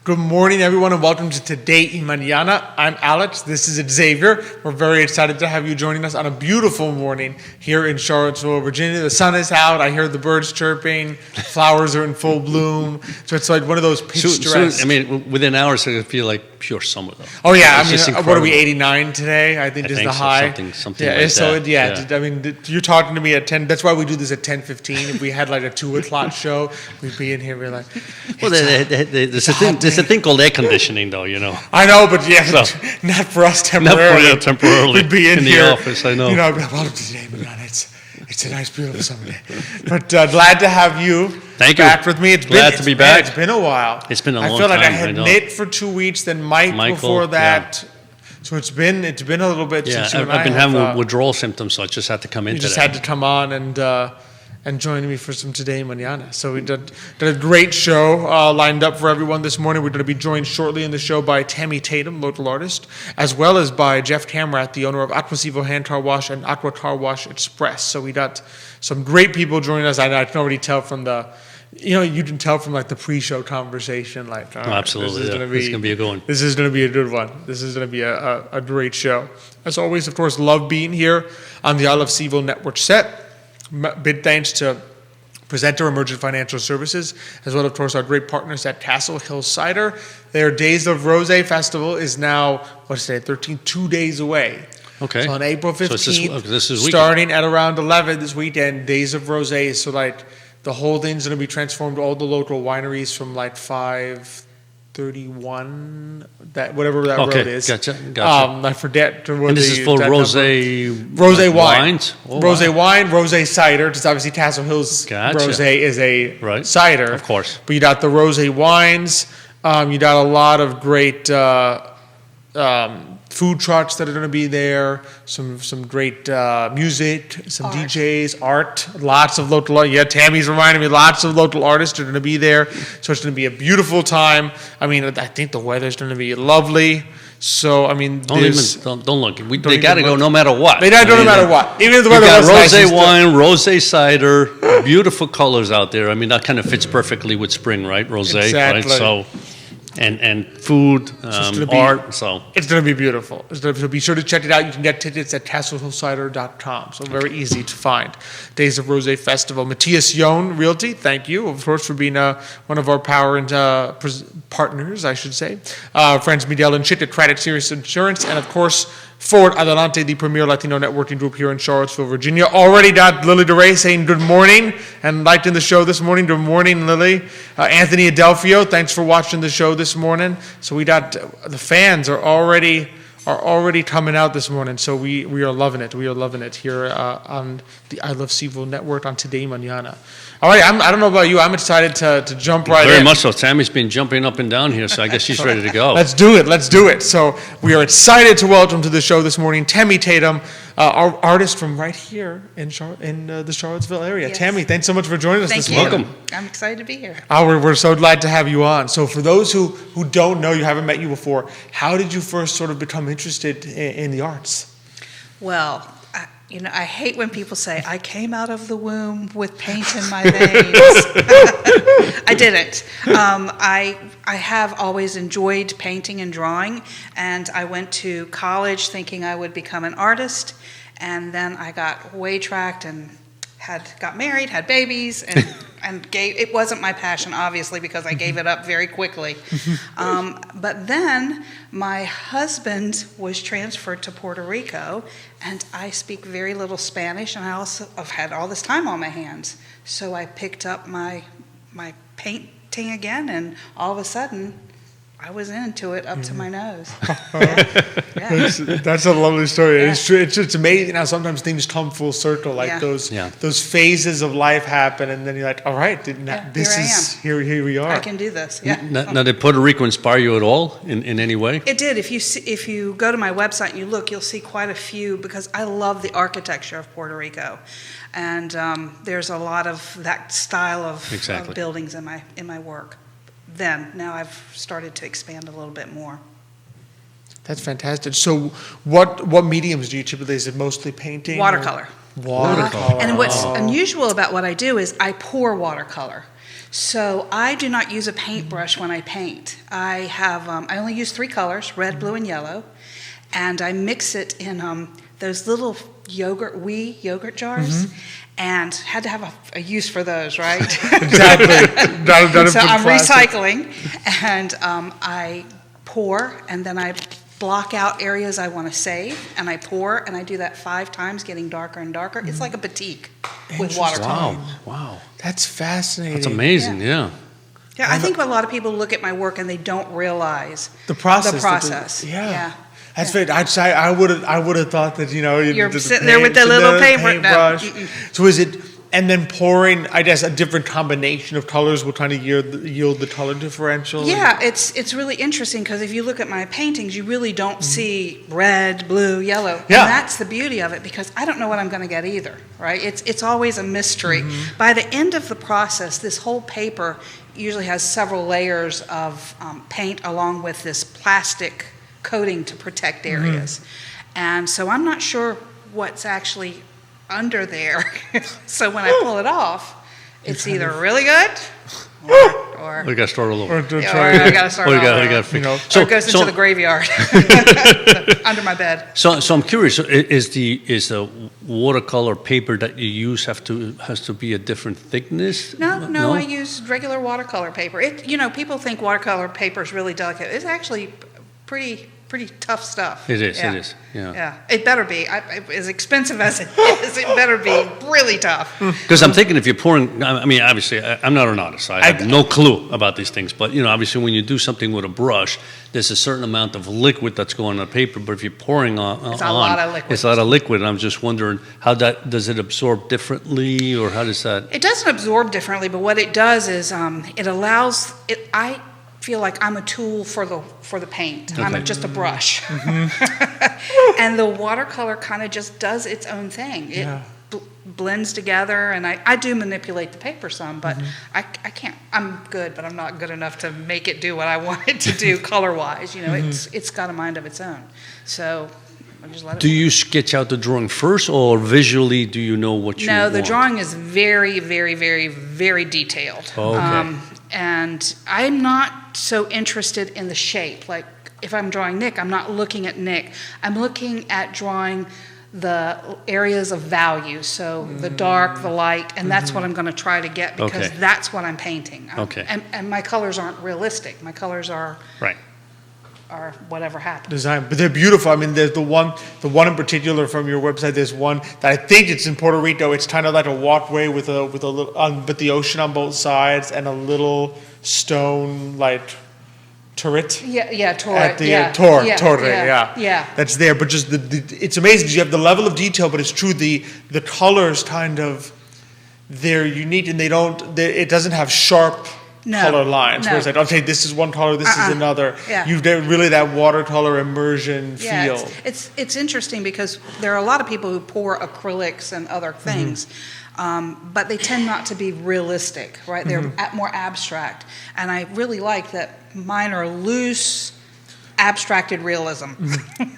Good morning, everyone, and welcome to Today y Mañana. I'm Alex. This is Xavier. We're very excited to have you joining us on a beautiful morning here in Charlottesville, Virginia. The sun is out. I hear the birds chirping. Flowers are in full bloom. So it's like one of those picturesque. Within hours, I feel like pure summer, though. Oh, yeah. What are we, 89 today? I think is the high. Something like that. I mean, you're talking to me at 10. That's why we do this at 10:15. If we had like a 2 o'clock show, we'd be in here. We're like, well, there's a thing called air conditioning, though, you know. I know, but not for us temporarily. Not temporarily. We'd be in here, the office, I know. You know, I'd be like, welcome to Today Mañana. It's a nice, beautiful summer day. But glad to have you back with me. Glad to be back. It's been a while. It's been a long time. I feel like I had Nate for 2 weeks, then Michael before that. Yeah. So it's been a little bit since you and I've been having withdrawal symptoms, so I just had to come in today. You just had to come on and join me for some Today Mañana. So we did a great show lined up for everyone this morning. We're going to be joined shortly in the show by Tammy Tatum, local artist, as well as by Jeff Kamrath, the owner of Aqua CVille Hand Car Wash and Aqua Car Wash Express. So we got some great people joining us. I can already tell from you can tell from like the pre-show conversation. Like, absolutely, this is going to be a good one. This is going to be a good one. This is going to be a great show. As always, of course, love being here on the I Love CVille Network set. Big thanks to presenter Emergent Financial Services, as well, of course, our great partners at Castle Hill Cider. Their Days of Rosé Festival is now, 2 days away. Okay. So on April 15th, this is starting at around 11 this weekend, Days of Rosé. So like the whole thing's going to be transformed. All the local wineries from like 531, whatever that road is. Gotcha. I forget. And this is for rosé wine. Oh, rosé wine, rosé cider, because obviously Castle Hill's rosé is a cider. Of course. But you got the rosé wines. You got a lot of great food trucks that are going to be there, some great music, some art. DJs, art, lots of local. Yeah, Tammy's reminding me, lots of local artists are going to be there. So it's going to be a beautiful time. I mean, I think the weather's going to be lovely. So I mean, don't look. They got to go no matter what. They got to go no matter what. Even if the weather was nice. Rosé wine, rosé cider, beautiful colors out there. I mean, that kind of fits perfectly with spring, right? Rosé, exactly. Right? So. And food, art, so. It's going to be beautiful. So be sure to check it out. You can get tickets at castlehillcider.com. So very easy to find. Days of Rosé Festival. Matthias Yohn Realty, thank you, of course, for being one of our power and partners, I should say. Friends Miguel and Chit at Craddock Serious Insurance. And, of course, Forward Adelante, the premier Latino networking group here in Charlottesville, Virginia. Already got Lily DeRay saying good morning and liked in the show this morning. Good morning, Lily. Anthony Adelfio, thanks for watching the show this morning. So we got the fans are already coming out this morning. So we are loving it. We are loving it here on the I Love CVille Network on Today Mañana. All right, I don't know about you. I'm excited to jump right in. Very much so. Tammy's been jumping up and down here, so I guess she's ready to go. Let's do it. So we are excited to welcome to the show this morning Tammy Tatum, our artist from right here in the Charlottesville area. Yes. Tammy, thanks so much for joining us this morning. Welcome. I'm excited to be here. We're so glad to have you on. So for those who don't know, you haven't met you before, how did you first sort of become interested in the arts? Well, I hate when people say, I came out of the womb with paint in my veins. I didn't. I have always enjoyed painting and drawing, and I went to college thinking I would become an artist, and then I got way-tracked and got married, had babies, and it wasn't my passion, obviously, because I gave it up very quickly. But then my husband was transferred to Puerto Rico, and I speak very little Spanish, and I've had all this time on my hands. So I picked up my painting again, and all of a sudden, I was into it up to my nose. Yeah. That's a lovely story. Yeah. It's amazing how sometimes things come full circle, like those phases of life happen, and then you're like, all right, here we are. I can do this. Yeah. Now, did Puerto Rico inspire you at all in any way? It did. If you go to my website and you look, you'll see quite a few, because I love the architecture of Puerto Rico, and there's a lot of that style of buildings in my work. Now I've started to expand a little bit more. That's fantastic. So what mediums do you typically, is it mostly painting? Watercolor. Watercolor. And what's unusual about what I do is I pour watercolor. So I do not use a paintbrush when I paint. I only use 3 colors, red, blue, and yellow, and I mix it in those little yogurt jars, and had to have a use for those, right? Exactly. So I'm recycling, and I pour, and then I block out areas I want to save, and I pour, and I do that 5 times, getting darker and darker. It's like a batik with watercolor. Wow. That's fascinating. That's amazing, yeah. Yeah, I think a lot of people look at my work and they don't realize The process. The process. Yeah. That's very. I would have thought that You're sitting there with the little paintbrush. No. So is it? And then pouring, I guess, a different combination of colors will kind of yield the color differential. Yeah, it's really interesting because if you look at my paintings, you really don't see red, blue, yellow. Yeah. And that's the beauty of it because I don't know what I'm going to get either, right? It's always a mystery. By the end of the process, this whole paper usually has several layers of paint along with this plastic coating to protect areas. And so I'm not sure what's actually under there. So when I pull it off, it's either really good or We got to start all over. or I got to start We all got over. to Or it goes into the graveyard under my bed. So I'm curious. Is the watercolor paper that you use has to be a different thickness? No, I use regular watercolor paper. People think watercolor paper is really delicate. It's actually pretty tough stuff. It is. It is. Yeah. Yeah, it better be. As expensive as it is, it better be really tough. Because I'm thinking if you're pouring, I mean, obviously, I'm not an artist. I have no clue about these things. But, obviously, when you do something with a brush, there's a certain amount of liquid that's going on paper. But if you're pouring It's a lot of liquid. it's a lot of liquid. And I'm just wondering, does it absorb differently, or how does that? It doesn't absorb differently, but what it does is it allows it. I feel like I'm a tool for the paint. Okay. I'm just a brush. And the watercolor kind of just does its own thing. It blends together, and I do manipulate the paper some, but I can't. I'm good, but I'm not good enough to make it do what I want it to do color-wise. It's got a mind of its own. So I just let it. Do you sketch out the drawing first, or visually do you know what you want? No, the drawing is very, very, very, very detailed. Oh, okay. And I'm not so interested in the shape. Like, if I'm drawing Nick, I'm not looking at Nick. I'm looking at drawing the areas of value. So the dark, the light, and that's what I'm going to try to get because that's what I'm painting. Okay. And my colors aren't realistic. My colors are Right. are whatever happens. Design, but they're beautiful. I mean, there's the one in particular from your website. There's one that I think it's in Puerto Rico. It's kind of like a walkway with a little, but the ocean on both sides and a little stone like turret. Yeah, torre. At the torre, yeah. That's there, but just it's amazing. You have the level of detail, but it's true. The colors kind of they're unique, and it doesn't have sharp. Color lines, where it's like, okay, this is one color, this is another. Yeah. You've got really that watercolor immersion feel. It's interesting because there are a lot of people who pour acrylics and other things, but they tend not to be realistic, right? They're more abstract, and I really like that mine are loose, abstracted realism.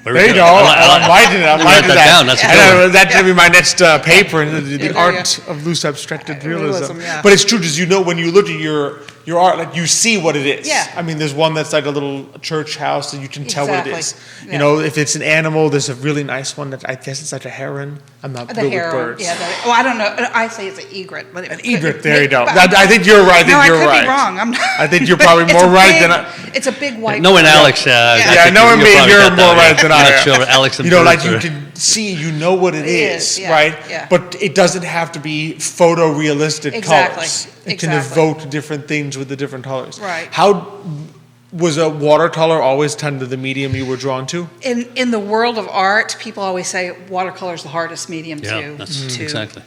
There you go. I'm liking it. I'm liking that. Down. That's That's going to be my next paper, the art of loose abstracted realism. Yeah. But it's true, because when you look at your art, like you see what it is. Yeah. I mean, there's one that's like a little church house, and you can tell what it is. Yeah. If it's an animal, there's a really nice one that I guess it's like a heron. I'm not The good heron, with birds. I don't know. I say it's an egret. But An egret, there you go. I think you're right. I could be wrong. I'm not. I think you're probably more right than I. It's a big white. Knowing Alex, knowing me, you're more right than I am. Sure, Alex and like you can see, what it is, right? Yeah. But it doesn't have to be photorealistic colors. It can evoke different things with the different colors. Right. How was a watercolor always kind of the medium you were drawn to? In the world of art, people always say watercolor is the hardest medium Yeah, that's to exactly.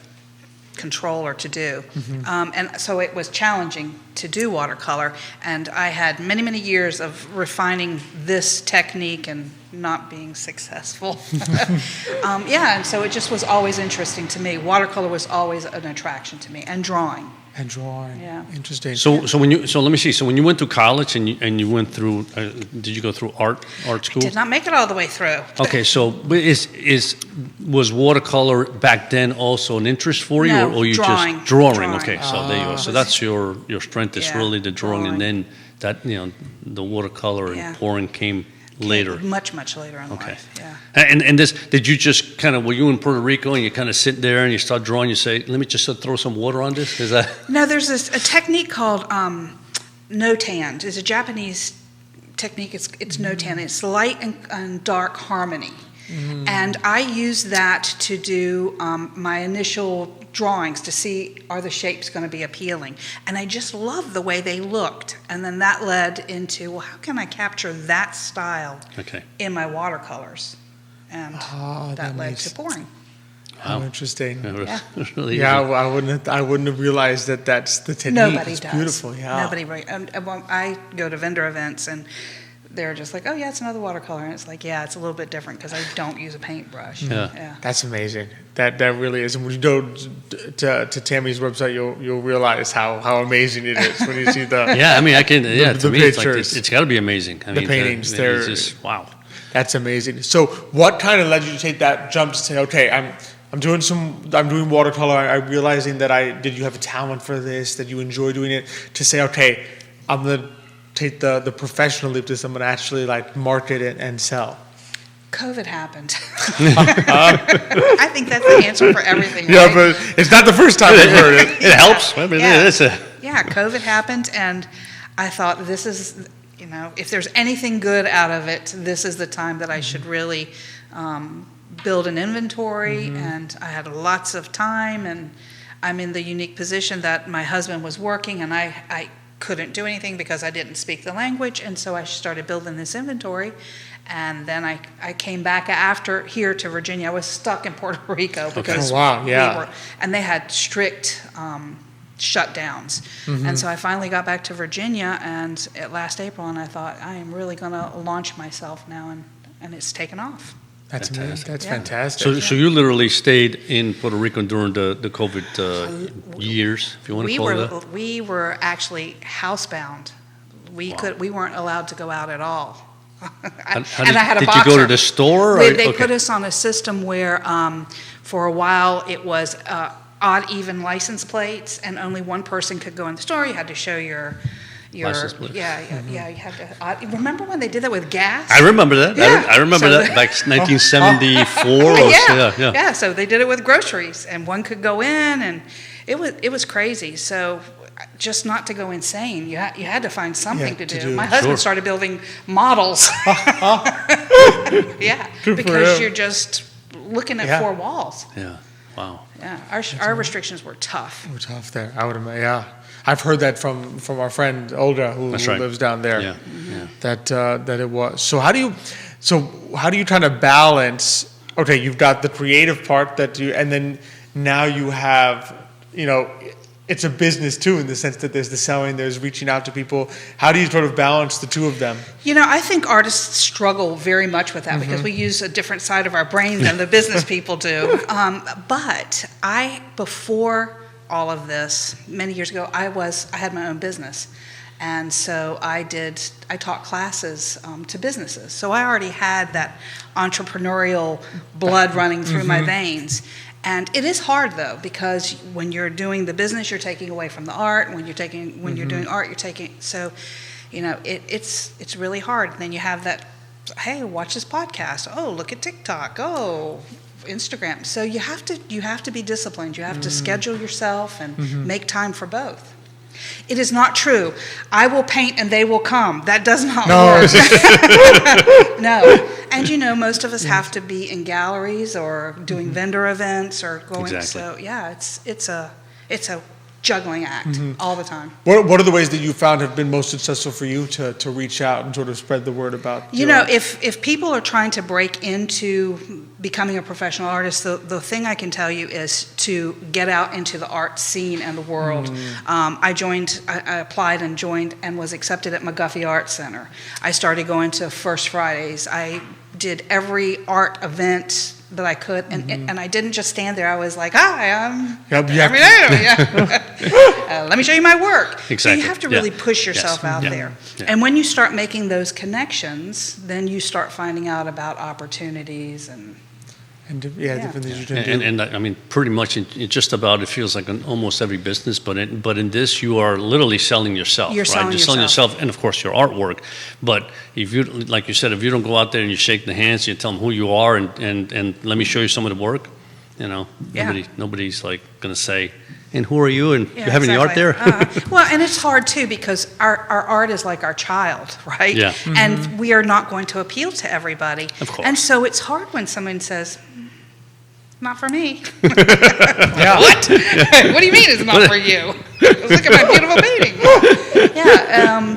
control or to do. And so it was challenging to do watercolor. And I had many, many years of refining this technique and not being successful. And so it just was always interesting to me. Watercolor was always an attraction to me, and drawing. And drawing. Yeah. Interesting. So let me see. So when you went to college and you went through, did you go through art school? Did not make it all the way through. Okay, so but was watercolor back then also an interest for you, No, or you drawing. just drawing? Drawing. Okay, so there you go. So that's your strength is Yeah, really the drawing, and drawing. then that the watercolor Yeah. and pouring came later. Much later in Okay. life, yeah. And this, did you just kind of, were you in Puerto Rico and you kind of sit there and you start drawing, you say, let me just throw some water on this? Is that? No, there's a technique called no-tan. It's a Japanese technique. It's no-tan. It's light and dark harmony. And I use that to do my initial drawings to see, are the shapes going to be appealing? And I just loved the way they looked. And then that led into, well, how can I capture that style in my watercolors? And that led to pouring. How interesting. Yeah. Yeah. Really Yeah, easy. I wouldn't have realized that that's the technique. Nobody It's does. beautiful, yeah. Nobody. I go to vendor events and they're just like, oh yeah, it's another watercolor, and it's like, yeah, it's a little bit different because I don't use a paintbrush. Yeah. That's amazing. That really is. And when you go to Tammy's website, you'll realize how amazing it is when you see the Yeah, I mean, I can, yeah, the to me, it's like, pictures. it's got to be amazing. I The mean, paintings, it's they're- just, wow. That's amazing. So, what kind of led you to take that jump to say, okay, I'm doing watercolor. I'm realizing that did you have a talent for this? That you enjoy doing it? To say, okay, I'm gonna take the professional leap to this. I'm gonna actually like market it and sell. COVID happened. I think that's the answer for everything. Yeah, right? but it's not the first time we've heard it. It helps. I mean, Yeah. it's a, Yeah, COVID happened, and I thought this is, if there's anything good out of it, this is the time that I should really build an inventory, and I had lots of time, and I'm in the unique position that my husband was working, and I couldn't do anything because I didn't speak the language, and so I started building this inventory. And then I came back here to Virginia. I was stuck in Puerto Rico because and they had strict shutdowns. And so I finally got back to Virginia and last April, and I thought, I am really going to launch myself now, and it's taken off. That's Fantastic. amazing. That's Yeah. fantastic. so you literally stayed in Puerto Rico during the COVID years, if you want to call it that? We were actually housebound. We weren't allowed to go out at all. I had a did boxer. you go to the store? They put us on a system where, for a while, it was odd, even license plates, and only one person could go in the store. You had to show your License plate. Yeah. You had to. Remember when they did that with gas? I remember that. Yeah. I remember So that, like 1974 or so. Yeah. So they did it with groceries, and one could go in, and it was crazy. So just not to go insane, you had to find something to do. My husband started building models. Yeah, because you're just looking at four walls. Yeah. Wow. Yeah, our restrictions were tough. We're tough there. I would imagine. Yeah, I've heard that from our friend Olga, who lives down there. Yeah. That it was. So how do you kind of balance? Okay, you've got the creative part and then now you have, it's a business too, in the sense that there's the selling, there's reaching out to people. How do you sort of balance the two of them? I think artists struggle very much with that because we use a different side of our brain than the business people do. But before all of this, many years ago, I had my own business. And so I taught classes to businesses. So I already had that entrepreneurial blood running through my veins. And it is hard though, because when you're doing the business, you're taking away from the art. When you're doing art, you're taking. So, it's really hard. And then you have that. Hey, watch this podcast. Oh, look at TikTok. Oh, Instagram. So you have to be disciplined. You have to schedule yourself and make time for both. It is not true. I will paint and they will come. That does not work. No. And most of us have to be in galleries or doing vendor events or going. Exactly. So yeah, it's a juggling act all the time. What are the ways that you found have been most successful for you to reach out and sort of spread the word about? If people are trying to break into becoming a professional artist, the thing I can tell you is to get out into the art scene and the world. I applied and joined and was accepted at McGuffey Art Center. I started going to First Fridays. I did every art event that I could, and I didn't just stand there. I was like, "Hi, I'm Yep, Tammy Tatum, let me show you my work." So Exactly. you have to really Yeah. push yourself out Yeah. there, Yeah. and when you start making those connections, then you start finding out about opportunities and. Different things you can do. And I mean, pretty much in just about, it feels like in almost every business, but in this, you are literally selling yourself, You're right? selling Selling yourself. yourself, and of course, your artwork. But if you, like you said, if you don't go out there and you shake the hands, you tell them who you are, and let me show you some of the work, Yeah. nobody's like going to say, and who are you, and Yeah, you have any art exactly. there? Well, and it's hard too because our art is like our child, right? Yeah. And we are not going to appeal to everybody. Of course. And so it's hard when someone says, "Not for me." Yeah. What? What do you mean it's not for you? Look at my beautiful painting. Yeah,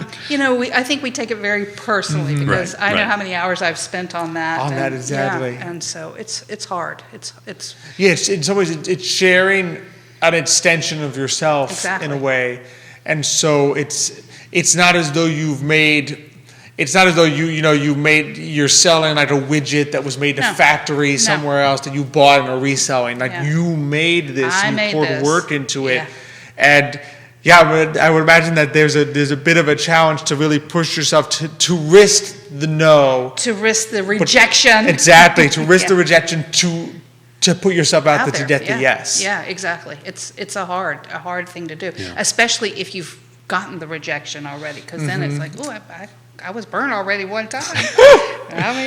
I think we take it very personally because Right, I know right. how many hours I've spent on that. On that, and- exactly. Yeah, and so it's hard. It's Yes, in some ways, it's sharing an extension of yourself Exactly. in a way, and so it's not as though you've made. It's not as though you're selling like a widget that was made in a No. factory No. somewhere else that you bought and are reselling. Like Yeah. you made this, I you made poured this. work into it, Yeah. and I would imagine that there's a bit of a challenge to really push yourself to risk the no. to risk the rejection. Exactly, to risk Yeah. the rejection to put yourself out there to get the yeah. yes. Yeah, exactly. It's a hard thing to do, Yeah. especially if you've gotten the rejection already, because then it's like, oh, I was burned already one time.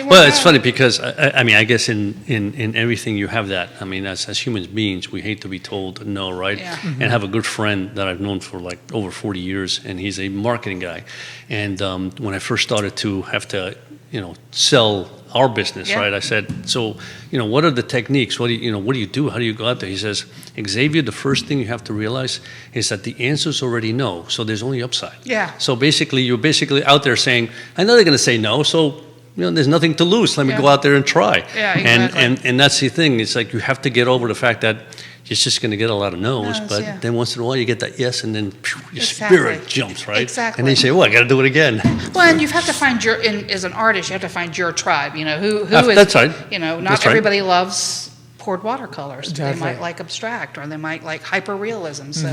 Well, it's funny because I mean, I guess in everything you have that. I mean, as human beings, we hate to be told no, right? Yeah. And I have a good friend that I've known for like over 40 years, and he's a marketing guy. And when I first started to have to, sell our business, Yeah. right? I said, so, what are the techniques? What do you do? How do you go out there? He says, Xavier, the first thing you have to realize is that the answer's already no, so there's only upside. Yeah. So basically, you're out there saying, I know they're going to say no, so there's nothing to lose. Let me Yeah. go out there and try. Yeah, exactly. And that's the thing. It's like you have to get over the fact that you're just going to get a lot of no's, No's, but yeah. then once in a while you get that yes, and then phew, your Exactly. spirit jumps, right? Exactly. And then you say, I got to do it again. Well, and you have to find as an artist, you have to find your tribe. Who is. That's right. Not That's right. everybody loves poured watercolors. Exactly. They might like abstract, or they might like hyperrealism. So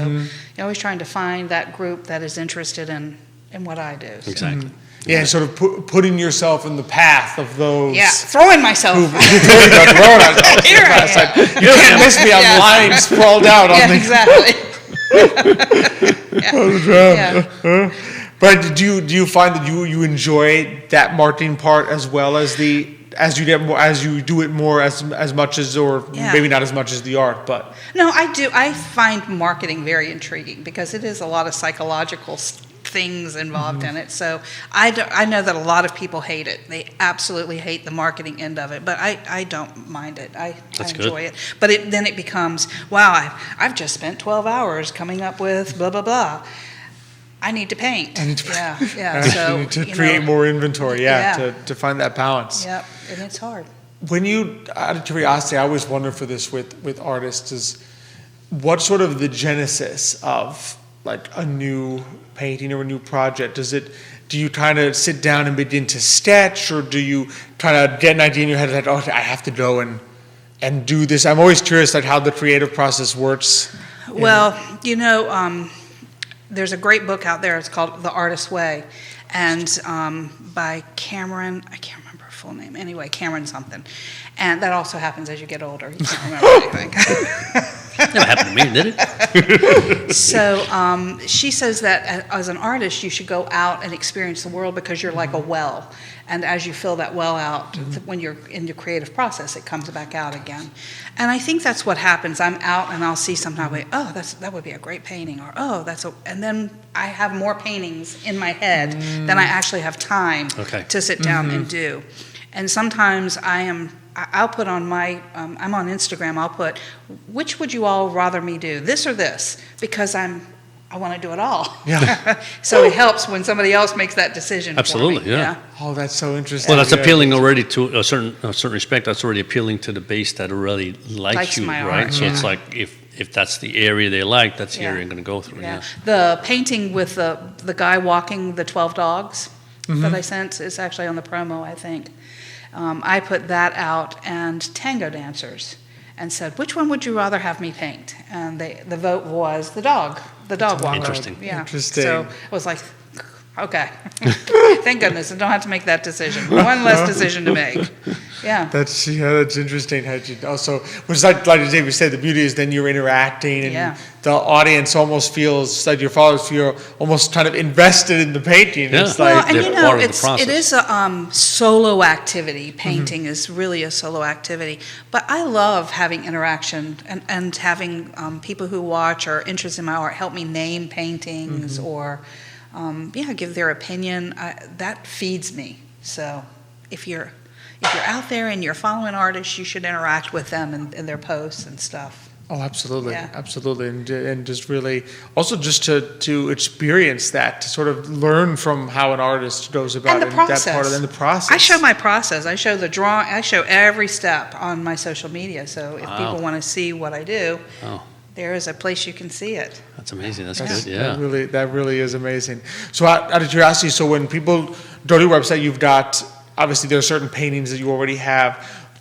you're always trying to find that group that is interested in what I do. So. Exactly. Yeah, sort of putting yourself in the path of those. Yeah, throwing myself. Who totally got thrown out. Here I It's like, am. you can't miss me. I'm Yeah. lying sprawled out on Yeah, the. exactly. Yeah. But do you find that you enjoy that marketing part as well as as you do it more as much as, or Yeah. maybe not as much as the art, but No, I do. I find marketing very intriguing because it is a lot of psychological things involved in it. So I know that a lot of people hate it. They absolutely hate the marketing end of it, but I don't mind it. I That's good. enjoy it. But then it becomes, wow, I've just spent 12 hours coming up with blah, blah, blah. I need to paint. Yeah. So, you need to create more inventory, Yeah. to find that balance. Yep, and it's hard. When out of curiosity, I always wonder for this with artists is what sort of the genesis of like a new painting or a new project? Do you kind of sit down and begin to sketch, or do you try to get an idea in your head that, I have to go and do this? I'm always curious like how the creative process works. Well, there's a great book out there. It's called The Artist's Way, and by Cameron. I can't remember her full name. Anyway, Cameron something. And that also happens as you get older. You can't remember anything. Never happened to me, did it? So she says that as an artist, you should go out and experience the world because you're like a well. And as you fill that well out, when you're in your creative process, it comes back out again. And I think that's what happens. I'm out and I'll see something, I'll be, that would be a great painting, or and then I have more paintings in my head than I actually have time to sit down and do. And sometimes I'll put on I'm on Instagram, I'll put, which would you all rather me do, this or this? Because I want to do it all. Yeah. So it helps when somebody else makes that decision Absolutely, for me. yeah. Oh, that's so interesting. Well, that's Yeah. appealing already to a certain respect. That's already appealing to the base that already likes Likes you, my right? art, So it's yeah. like if that's the area they like, that's the Yeah. area I'm going to go through. Yeah. The painting with the guy walking the 12 dogs that I sent is actually on the promo, I think. I put that out and tango dancers, and said, which one would you rather have me paint? And the vote was the dog walker. Interesting. Yeah. Interesting. So it was like, okay, thank goodness I don't have to make that decision. One less decision to make. Yeah. That's interesting. How you also, which like David said, the beauty is then you're interacting, and Yeah. the audience almost feels like your followers feel almost kind of invested in the painting. Yeah. It's Well, like and they're you part know, of the it process. is a solo activity. Painting is really a solo activity. But I love having interaction and having people who watch or are interested in my art help me name paintings or, give their opinion. That feeds me. So if you're out there and you're following artists, you should interact with them and their posts and stuff. Oh, absolutely, Yeah. absolutely, and just really also just to experience that, to sort of learn from how an artist goes about And the it, process. that part of it, and the process. I show my process. I show the drawing. I show every step on my social media. So if Wow. people want to see what I do, Oh, there is a place you can see it. that's amazing. That's That's- good. Yeah. that really is amazing. So out of curiosity, so when people go to your website, you've got, obviously there are certain paintings that you already have.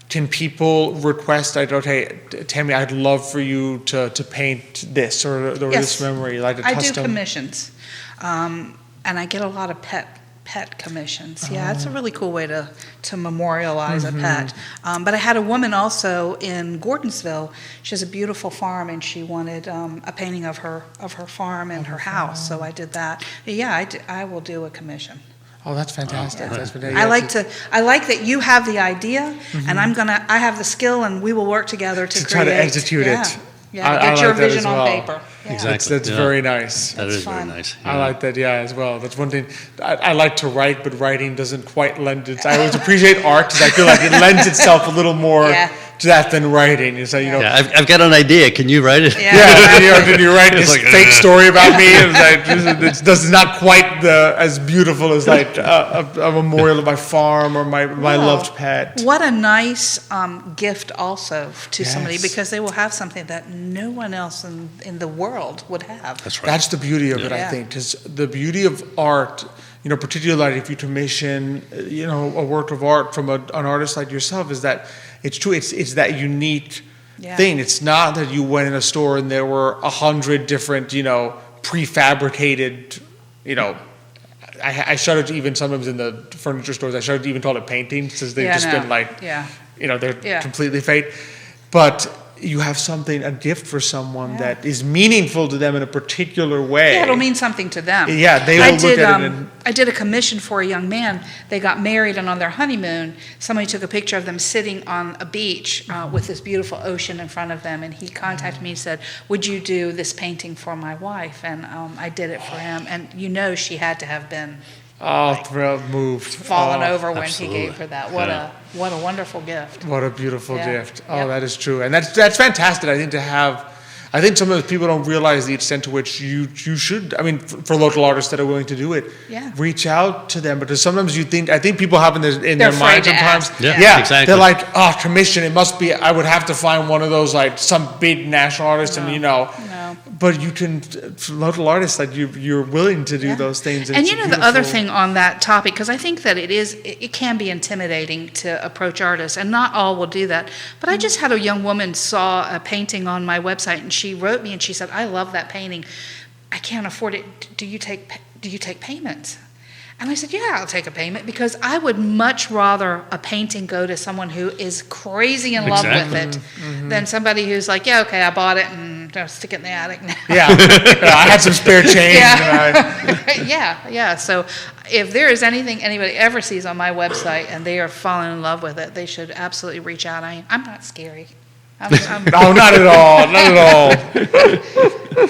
Can people request, like, okay, Tammy, I'd love for you to paint this or this Yes. memory, like a I do custom? commissions, and I get a lot of pet commissions. Yeah, it's a really cool way to memorialize a pet. But I had a woman also in Gordonsville. She has a beautiful farm, and she wanted a painting of her farm and her house. So I did that. Yeah, I will do a commission. Oh, that's fantastic. That's fantastic. I like that you have the idea, and I have the skill, and we will work together to try to create- execute yeah. it. Yeah, I get like your that as vision well. on paper. Yeah. Exactly. That's Yeah. very nice. That That's is very fun. nice. I Yeah. like that, yeah, as well. That's one thing. I like to write, but writing doesn't quite lend it. I always appreciate art because I feel like it lends itself a little more Yeah. to that than writing. So, you know, Yeah, I've got an idea. Can you write it? Yeah. yeah, did you write this It's like, fake story about me? It was like, this is not quite as beautiful as like a memorial of my farm or my Wow. loved pet. What a nice gift also to somebody, Yes. because they will have something that no one else in the world would have. That's right. That's the beauty of it, I Yeah. think, because the beauty of art, you know, particularly if you commission, you know, a work of art from an artist like yourself, is that it's true. It's that unique Yeah. thing. It's not that you went in a store and there were 100 different, you know, prefabricated, you know. I shudder to even sometimes in the furniture stores. I shudder to even call it paintings because they've Yeah, just no. been like, Yeah. you know, they're Yeah. completely fake. But you have something, a gift for someone Yeah. that is meaningful to them in a particular way. Yeah, it'll mean something to them. Yeah, they will look at it and- I did a commission for a young man. They got married, and on their honeymoon, somebody took a picture of them sitting on a beach with this beautiful ocean in front of them, and he contacted me and said, would you do this painting for my wife? And I did it for him, and you know she had to have been Thrilled, moved. fallen Oh, over when absolutely. he gave her that. Yeah. What a wonderful gift. What a beautiful Yeah. gift. Oh, Yeah. that is true. And that's fantastic, I think, to have. I think some of the people don't realize the extent to which you should, I mean, for local artists that are willing to do it, Yeah. reach out to them, because sometimes I think people have in their afraid mind to sometimes. ask. Yeah, exactly. They're like, oh, commission, it must be, I would have to find one of those, like, some big national artist, and you know. No. But you can, for local artists, like, you're willing to do Yeah. those things. And it's you know, a the other beautiful- thing on that topic, because I think that it can be intimidating to approach artists, and not all will do that. But I just had a young woman saw a painting on my website, and she wrote me and she said, I love that painting. I can't afford it. Do you take payments? And I said, yeah, I'll take a payment, because I would much rather a painting go to someone who is crazy in love with Exactly. it than somebody who's like, yeah, okay, I bought it and I'll stick it in the attic now. Yeah. I had some spare change. and Yeah. So if there is anything anybody ever sees on my website and they are falling in love with it, they should absolutely reach out. I'm not scary. No, not at all. Not at all.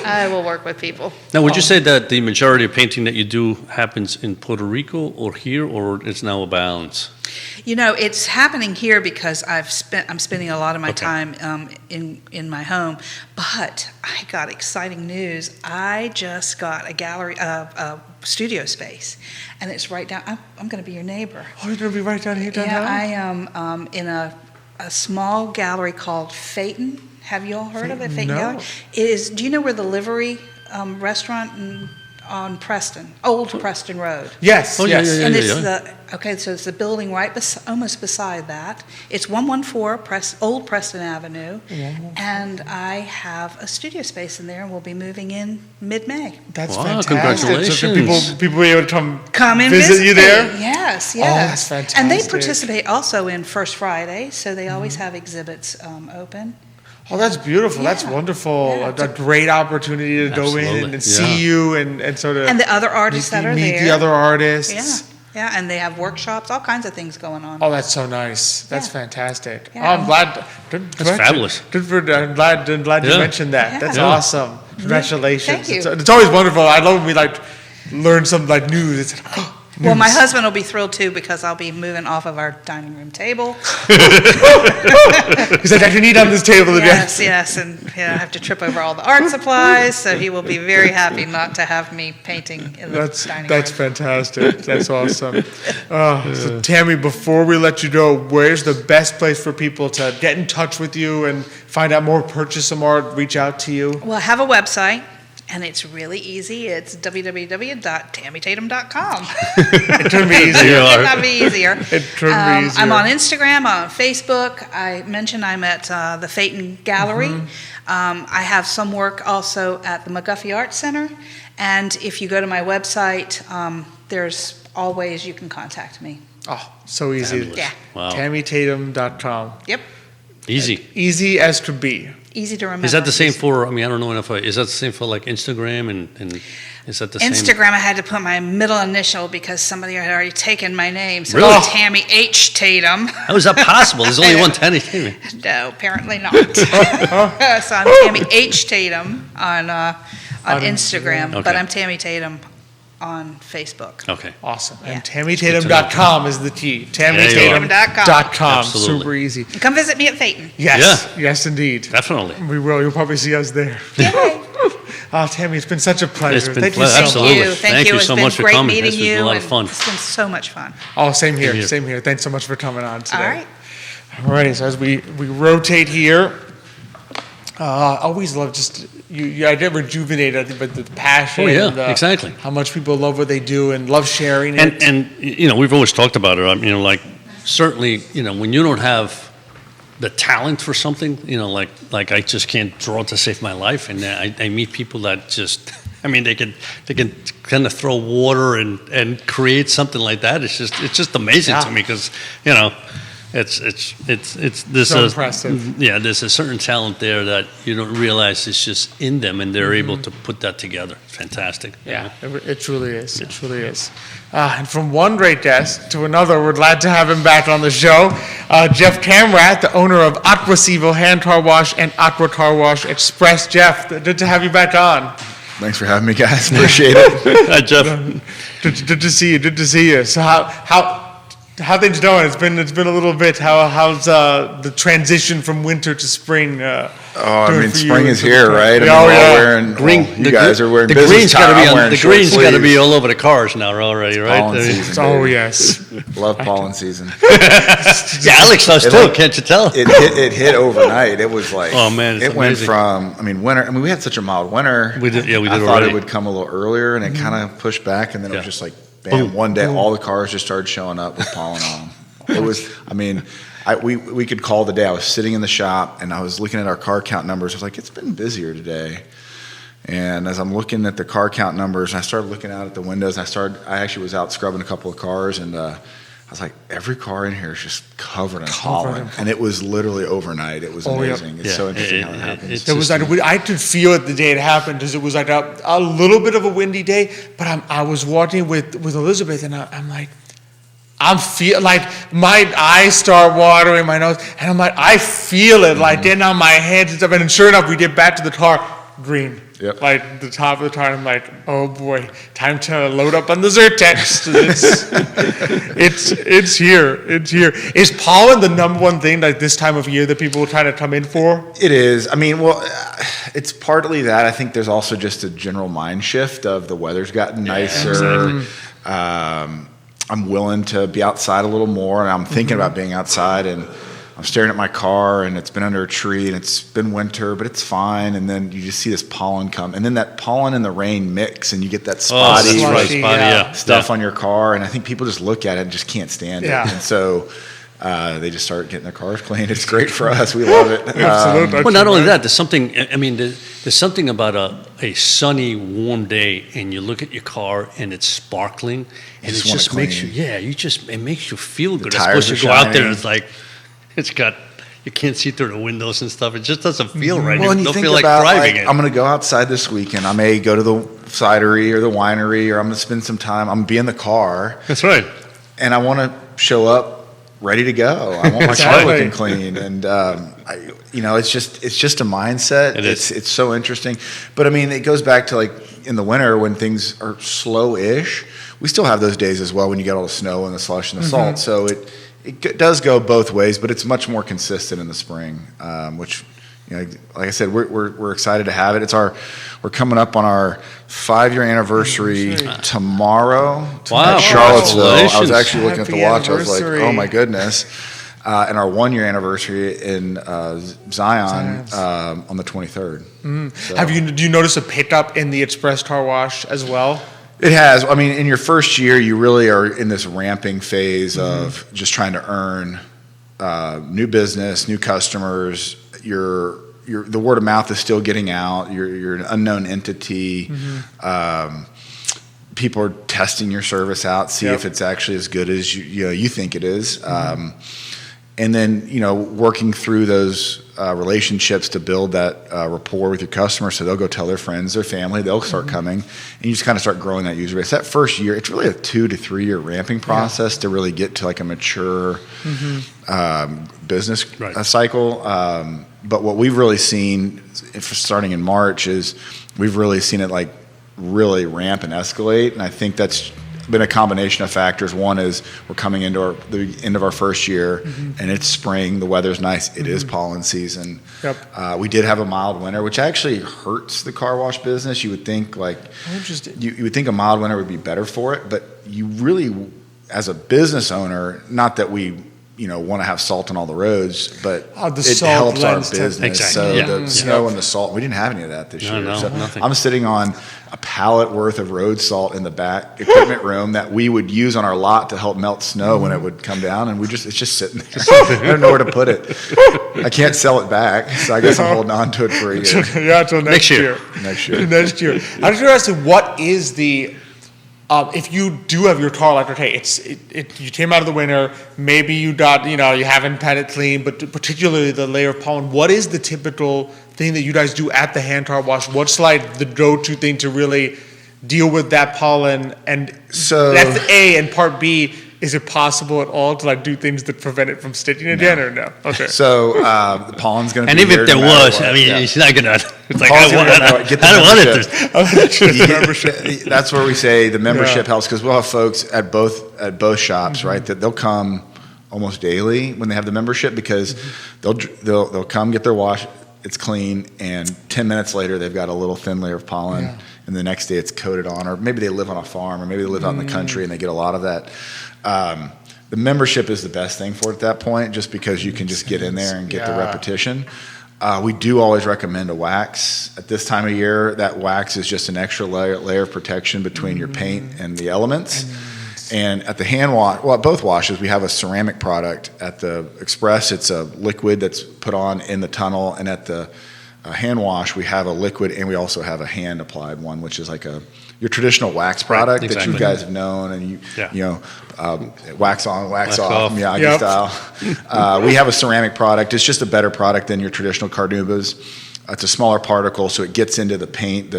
I will work with people. Now, would you say that the majority of painting that you do happens in Puerto Rico or here, or it's now a balance? You know, it's happening here because I'm spending a lot of my Okay. time in my home. But I got exciting news. I just got a gallery, a studio space, and it's right down. I'm going to be your neighbor. Oh, you're going to be right down here downtown? Yeah, I am in a small gallery called Phaeton. Have you all heard of it? Phaeton No. Gallery. It is. Do you know where the Livery restaurant on Preston, Old Preston Road. Yes, Oh, yeah, yes. yeah, And it's so it's the building right almost beside that. It's 114 Old Preston Avenue, and I have a studio space in there, and we'll be moving in mid-May. That's Wow, fantastic. congratulations. So can people be able to Come and visit you me. there? Yes, Oh, yes. that's And they fantastic. participate also in First Friday, so they always have exhibits open. Oh, that's beautiful. That's Yeah. wonderful. Yeah. A great opportunity to go in Absolutely. and Yeah. see you and sort of And the other artists that are meet there. the other artists. Yeah, and they have workshops, all kinds of things going on. Oh, that's so nice. That's Yeah. fantastic. Yeah. Oh, I'm glad. That's fabulous. I'm glad you Yeah. mentioned that. Yeah. That's Yeah. awesome. Congratulations. Thank you. It's always wonderful. I love when we learn some news. It's Well, my news. husband will be thrilled too because I'll be moving off of our dining room table. He said, I can eat on this table again. Yes, and I have to trip over all the art supplies, so he will be very happy not to have me painting in the dining That's room. fantastic. That's awesome. So Tammy, before we let you go, where's the best place for people to get in touch with you and find out more, purchase some art, reach out to you? Well, I have a website, and it's really easy. It's www.tammytatum.com. It couldn't be There you easier. are. Could not be easier. It couldn't be easier. I'm on Instagram, on Facebook. I mentioned I'm at the Phaeton Gallery. I have some work also at the McGuffey Art Center. And if you go to my website, there's always, you can contact me. Oh, so easy. Fabulous. Yeah. Wow. TammyTatum.com. Yep. Easy. Easy as could be. Easy to remember. Is that the same for, I don't know enough, is that the same for like Instagram and is that the same? Instagram, I had to put my middle initial because somebody had already taken my name. So Really? it's Tammy H. Tatum. How is that possible? There's only one Tammy Tatum. No, apparently not. So I'm Tammy H. Tatum on Instagram, but Okay. I'm Tammy Tatum on Facebook. Okay. Awesome. Yeah. And TammyTatum.com is the key. TammyTatum.com. TammyTatum.com. Absolutely. Super easy. Come visit me at Phaeton. Yes. Yes, indeed. Definitely. We will. You'll probably see us there. Yay. Oh, Tammy, it's been such a pleasure. It's been Thank you pleasure. so Absolutely. much. Thank you. you It's so been much for great coming. meeting This was you. a lot of and fun. It's been so much fun. Oh, same here. Same here. Same here. Thanks so much for coming on today. All right. All right. So as we rotate here, I always love just I get rejuvenated, I think, by the passion. Oh, yeah, and, exactly. How much people love what they do and love sharing it. And we've always talked about it. Like certainly, when you don't have the talent for something, like I just can't draw to save my life, and I meet people that just, they can kind of throw water and create something like that. It's just amazing Yeah. to me because it's this So impressive. Yeah, there's a certain talent there that you don't realize is just in them, and they're able to put that together. Fantastic. Yeah, it truly is. It truly is. And from one great guest to another, we're glad to have him back on the show. Jeff Kamrath, the owner of Aqua CVille Hand Car Wash and Aqua Car Wash Express. Jeff, good to have you back on. Thanks for having me, guys. Appreciate it. Hi, Jeff. Good to see you. Good to see you. So how things going? It's been a little bit. How's the transition from winter to spring? Spring is here, right? Yeah, we're all wearing, you guys are wearing the business green's got to tie. be I'm on, wearing the short green's got to be sleeves. all over the cars now already, right? Pollen season. Oh baby. yes. Love pollen season. Yeah, Alex does It too. looked- Can't you tell? It hit overnight. It was like, Oh, man, it's it went amazing. from, winter. We had such a mild winter. We did I thought already. it would come a little earlier, and it kind of pushed back, and then it was Yeah. just like, bam! Boom. One day, all the cars just started showing up with pollen on them. It was, we could call the day. I was sitting in the shop, and I was looking at our car count numbers. I was like, it's been busier today. And as I'm looking at the car count numbers, and I started looking out at the windows, and I actually was out scrubbing a couple of cars, and I was like, every car in here is just covered in pollen. And it was literally overnight. It was Oh, yeah. amazing. It's so interesting how it happens. it's It was just- I could feel it the day it happened because it was like a little bit of a windy day. But I was walking with Elizabeth, and I'm like, my eyes start watering, my nose, and I'm like, I feel it like getting on my hands and stuff. And sure enough, we get back to the car, green. Yep. Like the top of the car. I'm like, oh boy, time to load up on the Zyrtex. It's here. It's here. Is pollen the number one thing like this time of year that people try to come in for? It is. It's partly that. I think there's also just a general mind shift of the weather's gotten nicer. exactly. I'm willing to be outside a little more, and I'm thinking about being outside. And I'm staring at my car, and it's been under a tree, and it's been winter, but it's fine. And then you just see this pollen come, and then that pollen and the rain mix, and you get that spotty, stuff on your car. And I think people just look at it and just can't stand it. And so they just start getting their cars cleaned. It's great for us. We love it. Absolutely. Well, not only that, there's something. I mean, there's something about a sunny, warm day, and you look at your car and it's sparkling, and it just makes you. Yeah, it makes you feel good. As opposed to go out there and it's like, you can't see through the windows and stuff. It just doesn't feel right. Well, you don't feel like driving it. I'm going to go outside this weekend. I may go to the cidery or the winery, or I'm going to spend some time. I'm going to be in the car. That's right. And I want to show up ready to go. I want my car looking clean, and it's just a mindset. It's so interesting. But I mean, it goes back to like in the winter when things are slow-ish. We still have those days as well when you get all the snow and the slush and the salt. So it does go both ways, but it's much more consistent in the spring, which. Like I said, we're excited to have it. We're coming up on our 5-year anniversary tomorrow at Charlottesville. I was actually looking at the watch. I was like, oh my goodness. And our 1-year anniversary in Zion on the 23rd. So. Do you notice a pickup in the express car wash as well? It has. I mean, in your first year, you really are in this ramping phase of just trying to earn new business, new customers. The word of mouth is still getting out. You're an unknown entity. People are testing your service out, see if it's actually as good as you think it is. And then working through those relationships to build that rapport with your customers, so they'll go tell their friends, their family, they'll start coming, and you just kind of start growing that user base. That first year, it's really a 2 to 3 year ramping process to really get to like a mature business cycle. But what we've really seen, starting in March, is we've really seen it like really ramp and escalate, and I think that's been a combination of factors. One is we're coming into the end of our first year, and it's spring. The weather's nice. It is pollen season. We did have a mild winter, which actually hurts the car wash business. You would think you would think a mild winter would be better for it, but you really, as a business owner, not that we want to have salt on all the roads, but it helps our business. Exactly. So the snow and the salt, we didn't have any of that this year. So nothing. I'm sitting on a pallet worth of road salt in the back equipment room that we would use on our lot to help melt snow when it would come down, and it's just sitting there. I don't know where to put it. I can't sell it back, so I guess I'm holding on to it for a year. Until next year. Next year. I'm just interested, what is the if you do have your car electric, you came out of the winter, maybe you haven't had it clean, but particularly the layer of pollen, what is the typical thing that you guys do at the hand car wash? What's like the go-to thing to really deal with that pollen? And so that's A, and part B, is it possible at all to like do things that prevent it from sticking again or no? Okay. So the pollen's going to be here. And even if there was, it's not going to. It's like I don't want it. That's where we say the membership helps, because we'll have folks at both shops, right? That they'll come almost daily when they have the membership, because they'll come get their wash. It's clean, and 10 minutes later they've got a little thin layer of pollen, and the next day it's coated on, or maybe they live on a farm, or maybe they live out in the country and they get a lot of that. The membership is the best thing for it at that point, just because you can just get in there and get the repetition. We do always recommend a wax. At this time of year, that wax is just an extra layer of protection between your paint and the elements. And at the hand wash, at both washes, we have a ceramic product. At the Express, it's a liquid that's put on in the tunnel, and at the hand wash, we have a liquid, and we also have a hand applied one, which is like your traditional wax product that you guys have known, and wax on, wax off, Miyagi style. We have a ceramic product. It's just a better product than your traditional Carnubas. It's a smaller particle, so it gets into the paint,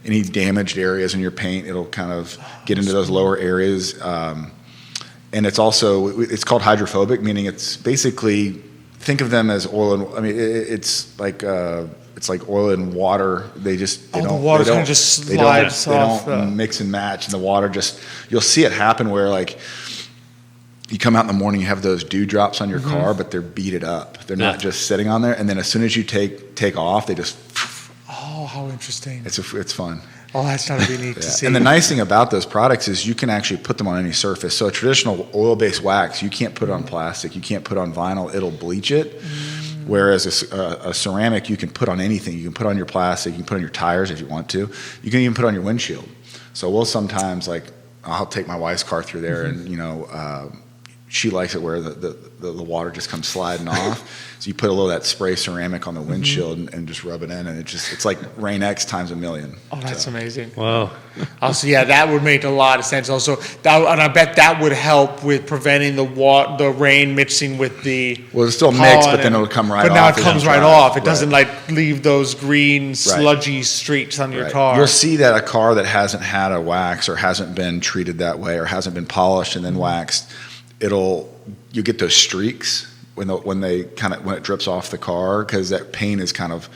any damaged areas in your paint. It'll kind of get into those lower areas. And it's called hydrophobic, meaning it's basically, think of them as oil and, it's like oil and water. They don't mix and match, and the water you'll see it happen where like you come out in the morning, you have those dewdrops on your car, but they're beaded up. They're not just sitting on there. And then as soon as you take off, they just how interesting. It's fun. Oh, that's gotta be neat to see. And the nice thing about those products is you can actually put them on any surface. So a traditional oil-based wax, you can't put it on plastic, you can't put it on vinyl, it'll bleach it. Whereas a ceramic, you can put on anything. You can put on your plastic, you can put on your tires if you want to. You can even put on your windshield. So we'll sometimes, like, I'll take my wife's car through there, and she likes it where the water just comes sliding off. So you put a little of that spray ceramic on the windshield and just rub it in, and it's like Rain X times a million. Oh, that's amazing. Wow. Also, yeah, that would make a lot of sense. Also, and I bet that would help with preventing the rain mixing with the. Well, it's still mixed, but then it'll come right off. But now it comes right off. It Right. doesn't leave those green sludgy streaks on your Right. car. You'll see that a car that hasn't had a wax or hasn't been treated that way or hasn't been polished and then waxed, you get those streaks when it drips off the car, because that paint is kind of,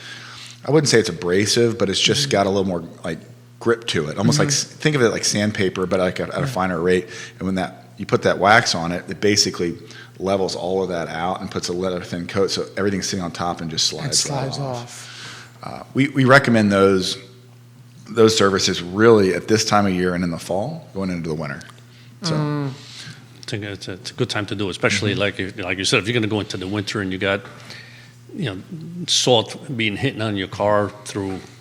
I wouldn't say it's abrasive, but it's just got a little more like grip to it. Almost like, think of it like sandpaper, but like at a finer rate. And when you put that wax on it, it basically levels all of that out and puts a leather thin coat, so everything's sitting on top and just slides off. We recommend those services really at this time of year and in the fall, going into the winter. So. I think it's a good time to do it, especially like you said, if you're going to go into the winter and you got salt being hitting on your car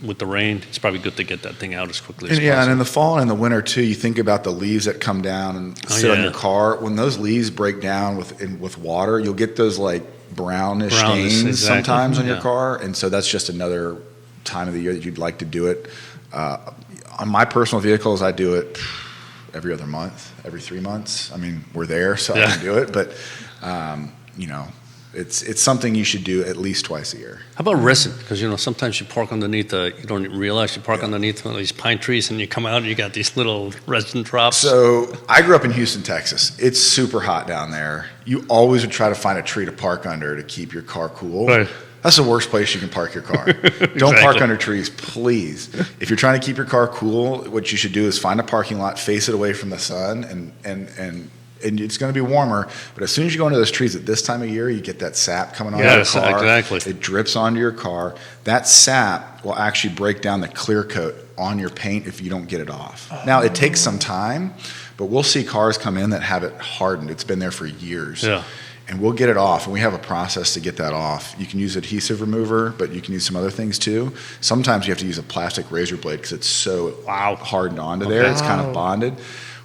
with the rain, it's probably good to get that thing out as quickly as possible. Yeah, and in the fall and in the winter too, you think about the leaves that come down and sit on your car. When those leaves break down with water, you'll get those like brownish stains sometimes on your car, and so that's just another time of the year that you'd like to do it. On my personal vehicles, I do it every other month, every 3 months. I mean, we're there, so I can do it. But, it's something you should do at least twice a year. How about resin? Because, sometimes you park underneath, you don't even realize you park underneath one of these pine trees and you come out and you got these little resin drops. So I grew up in Houston, Texas. It's super hot down there. You always would try to find a tree to park under to keep your car cool. Right. That's the worst place you can park your car. Don't park under trees, please. If you're trying to keep your car cool, what you should do is find a parking lot, face it away from the sun, and it's going to be warmer. But as soon as you go into those trees at this time of year, you get that sap coming onto your car. Exactly. It drips onto your car. That sap will actually break down the clear coat on your paint if you don't get it off. Now, it takes some time, but we'll see cars come in that have it hardened. It's been there for years. Yeah. And we'll get it off, and we have a process to get that off. You can use adhesive remover, but you can use some other things too. Sometimes you have to use a plastic razor blade because it's so hardened onto there. It's kind of bonded.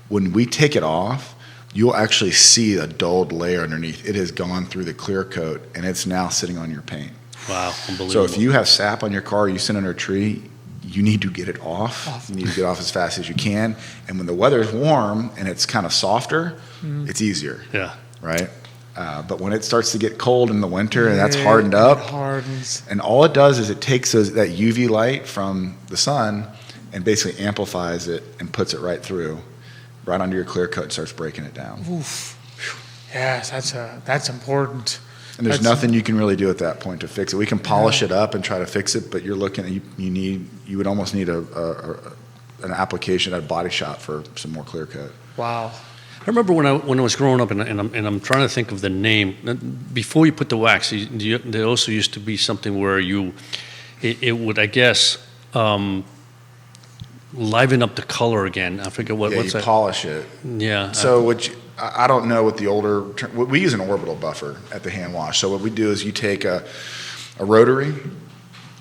When we take it off, you'll actually see a dulled layer underneath. It has gone through the clear coat, and it's now sitting on your paint. Wow, unbelievable. So if you have sap on your car, you sit under a tree, you need to get it off. You need to get off as fast as you can. And when the weather is warm and it's kind of softer, it's easier. Yeah. Right? But when it starts to get cold in the winter and that's hardened up, it hardens. And all it does is it takes that UV light from the sun and basically amplifies it and puts it right through, right under your clear coat, and starts breaking it down. Oof. Yes, that's important. And there's nothing you can really do at that point to fix it. We can polish it up and try to fix it, but you're looking at you would almost need an application at a body shop for some more clear coat. Wow. I remember when I was growing up, and I'm trying to think of the name. Before you put the wax, there also used to be something where it would, I guess, liven up the color again. I forget what's that. Polish it. Yeah. So I don't know what the older term, we use an orbital buffer at the hand wash. So what we do is you take a rotary.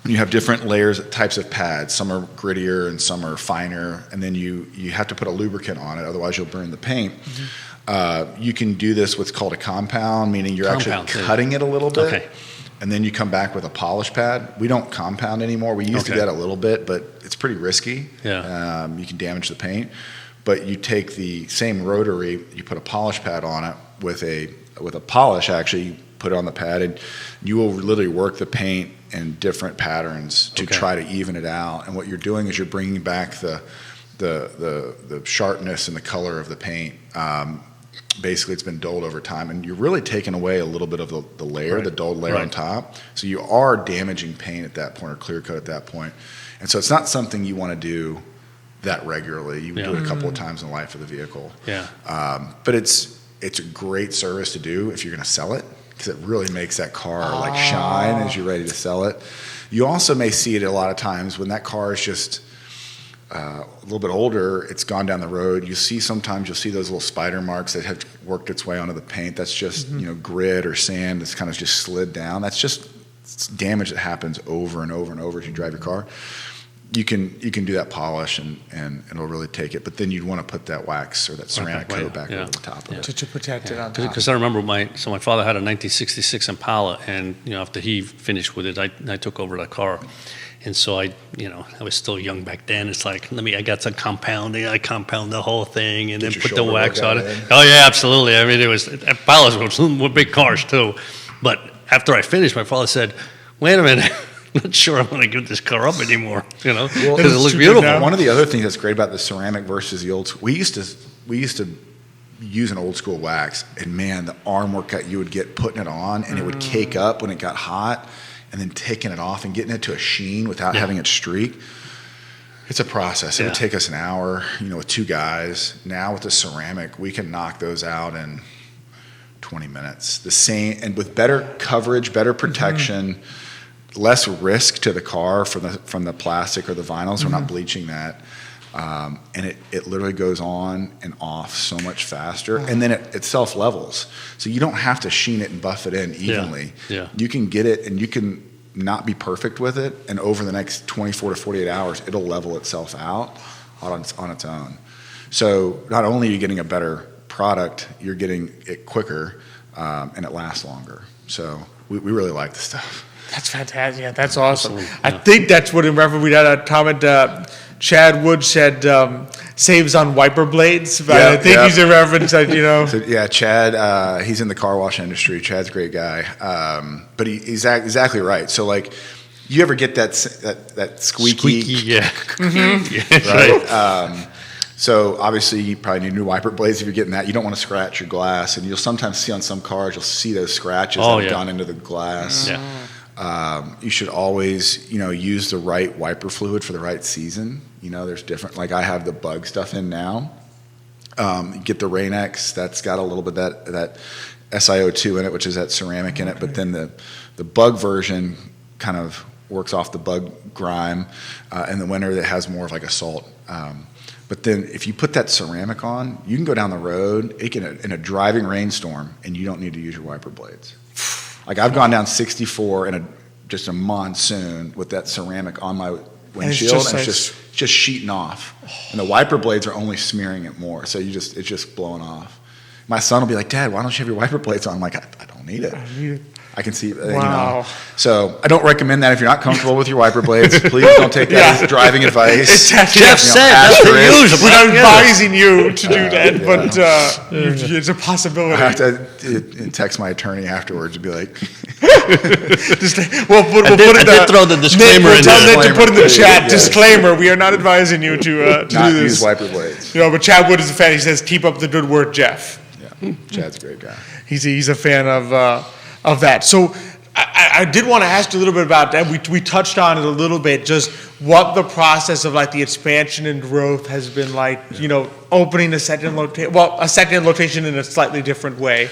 You have different layers, types of pads. Some are grittier and some are finer, and then you have to put a lubricant on it, otherwise you'll burn the paint. You can do this what's called a compound, meaning you're actually cutting it a little bit, and then you come back with a polish pad. We don't compound anymore. We used to do that a little bit, but it's pretty risky. Yeah. You can damage the paint. But you take the same rotary, you put a polish pad on it with a polish, actually, you put it on the pad, and you will literally work the paint in different patterns to try to even it out. And what you're doing is you're bringing back the sharpness and the color of the paint. Basically, it's been dulled over time, and you're really taking away a little bit of the layer, the dulled layer on top. So you are damaging paint at that point, or clear coat at that point. And so it's not something you want to do that regularly. You do it a couple of times in the life of the vehicle. Yeah. But it's a great service to do if you're going to sell it, because it really makes that car like shine as you're ready to sell it. You also may see it a lot of times when that car is just a little bit older, it's gone down the road. Sometimes you'll see those little spider marks that have worked its way onto the paint. That's just grit or sand that's kind of just slid down. That's just damage that happens over and over and over as you drive your car. You can do that polish and it'll really take it. But then you'd want to put that wax or that ceramic coat back over the top of it. To protect it on top. Because I remember my father had a 1966 Impala, and after he finished with it, I took over that car. And so I was still young back then. It's like, I got some compounding. I compound the whole thing and then put the wax on it. Oh yeah, absolutely. I mean, Impalas were big cars too. But after I finished, my father said, "Wait a minute, I'm not sure I want to give this car up anymore." Because it looks beautiful. One of the other things that's great about the ceramic versus the old school, we used to use an old school wax, and man, the arm workout you would get putting it on, and it would cake up when it got hot. And then taking it off and getting it to a sheen without having it streak, it's a process. It would take us an hour, with 2 guys. Now with the ceramic, we can knock those out in 20 minutes. The same, and with better coverage, better protection, less risk to the car from the plastic or the vinyls. We're not bleaching that. And it literally goes on and off so much faster. And then it self-levels. So you don't have to sheen it and buff it in evenly. Yeah. You can get it, and you can not be perfect with it. And over the next 24 to 48 hours, it'll level itself out on its own. So not only are you getting a better product, you're getting it quicker, and it lasts longer. So we really like this stuff. That's fantastic. Yeah, that's awesome. I think that's what in reference we had a comment. Chad Wood said saves on wiper blades, but I think he's in reference that So, yeah, Chad, he's in the car wash industry. Chad's a great guy, but he's exactly right. So like, you ever get that squeaky? Right. So obviously you probably need new wiper blades if you're getting that. You don't want to scratch your glass, and you'll sometimes see on some cars, you'll see those scratches that have gone into the glass. You should always, use the right wiper fluid for the right season. There's different, like I have the bug stuff in now. Get the Rain-X, that's got a little bit of that SiO2 in it, which is that ceramic in it, but then the bug version kind of works off the bug grime. In the winter, that has more of like a salt. But then if you put that ceramic on, you can go down the road in a driving rainstorm, and you don't need to use your wiper blades. Like I've gone down 64 in just a monsoon with that ceramic on my windshield, and it's just sheeting off. And the wiper blades are only smearing it more, so it's just blowing off. My son will be like, "Dad, why don't you have your wiper blades on?" I'm like, I don't need it. I can see, Wow. So I don't recommend that if you're not comfortable with your wiper blades. Please don't take that as driving advice. Jeff said that's the usual. We're not advising you to do that, but it's a possibility. I have to text my attorney afterwards and be like, we'll put throw the disclaimer in tell there. Nick to put in the chat, disclaimer, we are not advising you to not do this. use wiper blades. But Chad Wood is a fan. He says, keep up the good work, Jeff. Yeah, Chad's a great guy. He's a fan of that. So I did want to ask you a little bit about that. We touched on it a little bit, just what the process of like the expansion and growth has been like, opening a second location in a slightly different way.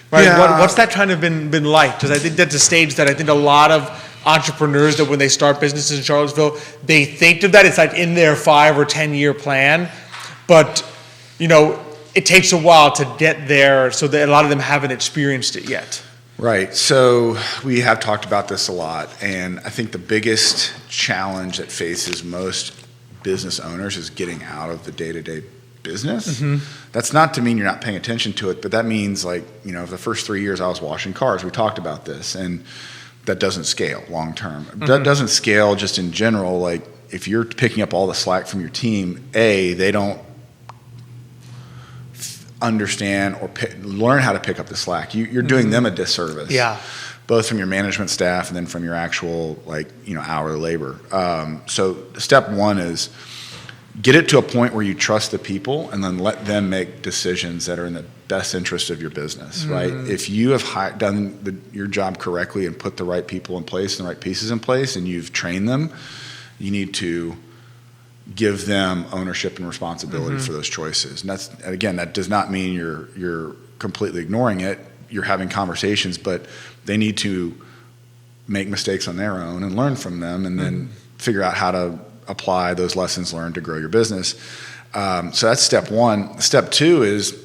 Right? Yeah. What's that kind of been like? Because I think that's a stage that I think a lot of entrepreneurs, that when they start businesses in Charlottesville, they think of that. It's like in their 5 or 10 year plan. But, it takes a while to get there, so that a lot of them haven't experienced it yet. Right. So we have talked about this a lot, and I think the biggest challenge that faces most business owners is getting out of the day-to-day business. Mm-hmm. That's not to mean you're not paying attention to it, but that means the first 3 years I was washing cars. We talked about this, and that doesn't scale long term. Mm-hmm. That doesn't scale just in general. Like if you're picking up all the slack from your team, they don't understand or learn how to pick up the slack. You're doing them a disservice. Yeah. Both from your management staff and then from your actual hourly labor. So step one is get it to a point where you trust the people, and then let them make decisions that are in the best interest of your business, right? If you have done your job correctly and put the right people in place and the right pieces in place, and you've trained them, you need to give them ownership and responsibility for those choices. And that does not mean you're completely ignoring it. You're having conversations, but they need to make mistakes on their own and learn from them, and then figure out how to apply those lessons learned to grow your business. So that's step one. Step two is,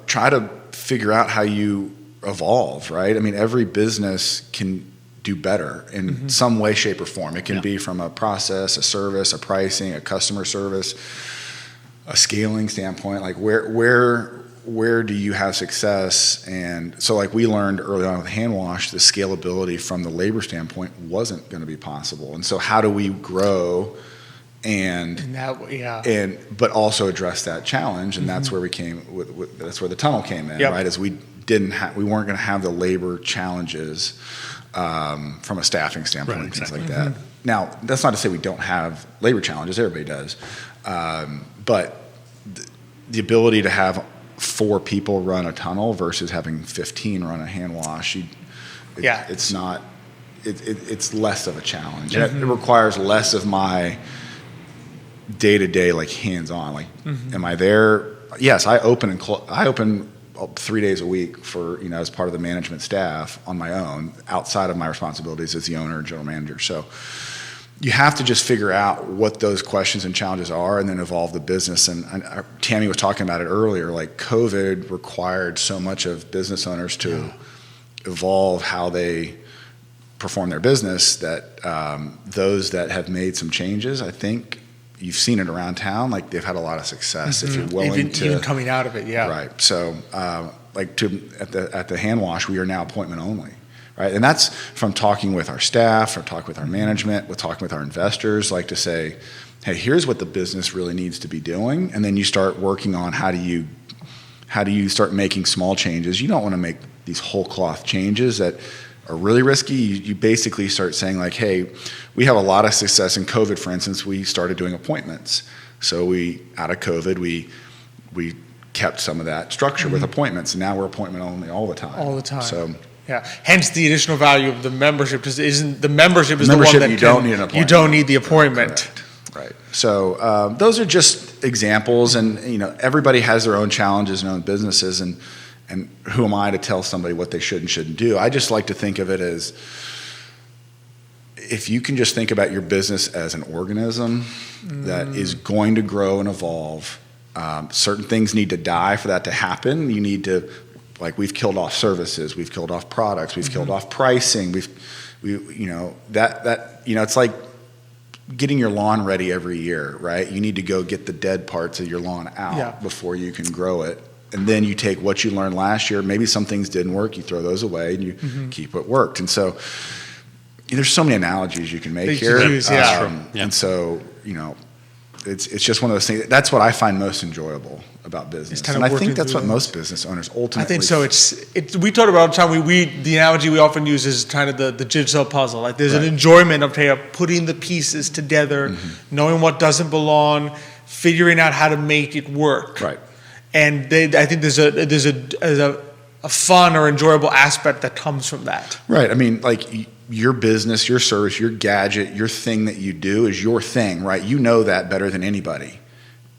try to figure out how you evolve, right? I mean, every business can do better in some way, shape, or form. It can be from a process, a service, a pricing, a customer service, a scaling standpoint. Like where do you have success? And so like we learned early on with hand wash, the scalability from the labor standpoint wasn't going to be possible. And so how do we grow but also address that challenge? And that's where we came that's where the tunnel came in, right? As we weren't going to have the labor challenges from a staffing standpoint, and things like that. Now, that's not to say we don't have labor challenges. Everybody does. But the ability to have 4 people run a tunnel versus having 15 run a hand wash, it's less of a challenge. It requires less of my day-to-day, like hands-on. Like, am I there? Yes, I open 3 days a week for, as part of the management staff on my own, outside of my responsibilities as the owner and general manager. So you have to just figure out what those questions and challenges are and then evolve the business. And Tammy was talking about it earlier, like COVID required so much of business owners to evolve how they perform their business that those that have made some changes, I think, you've seen it around town, like they've had a lot of success if you're willing even coming out of it, right. So at the hand wash, we are now appointment only, right? And that's from talking with our staff, or talking with our management, with talking with our investors, like to say, hey, here's what the business really needs to be doing, and then you start working on how do you start making small changes. You don't want to make these whole cloth changes that are really risky. You basically start saying like, hey, we have a lot of success in COVID, for instance. We started doing appointments. So out of COVID, we kept some of that structure with appointments, and now we're appointment only all the time. All the time. So hence the additional value of the membership. Because the membership is the one that you don't need an appointment. You don't need the appointment. Correct. Right. So those are just examples, and everybody has their own challenges and own businesses, and who am I to tell somebody what they should and shouldn't do? I just like to think of it as, if you can just think about your business as an organism that is going to grow and evolve, certain things need to die for that to happen. You need to, like, we've killed off services, we've killed off products, we've killed off pricing, it's like getting your lawn ready every year, right? You need to go get the dead parts of your lawn out before you can grow it. And then you take what you learned last year. Maybe some things didn't work. You throw those away and you keep what worked. And so there's so many analogies you can make here. And so, it's just one of those things. That's what I find most enjoyable about business. And I think that's what most business owners ultimately. I think so. We talk about all the time. The analogy we often use is kind of the jigsaw puzzle. Like there's an enjoyment of putting the pieces together, knowing what doesn't belong, figuring out how to make it work. Right. And I think there's a fun or enjoyable aspect that comes from that. Right. I mean, like your business, your service, your gadget, your thing that you do is your thing, right? You know that better than anybody.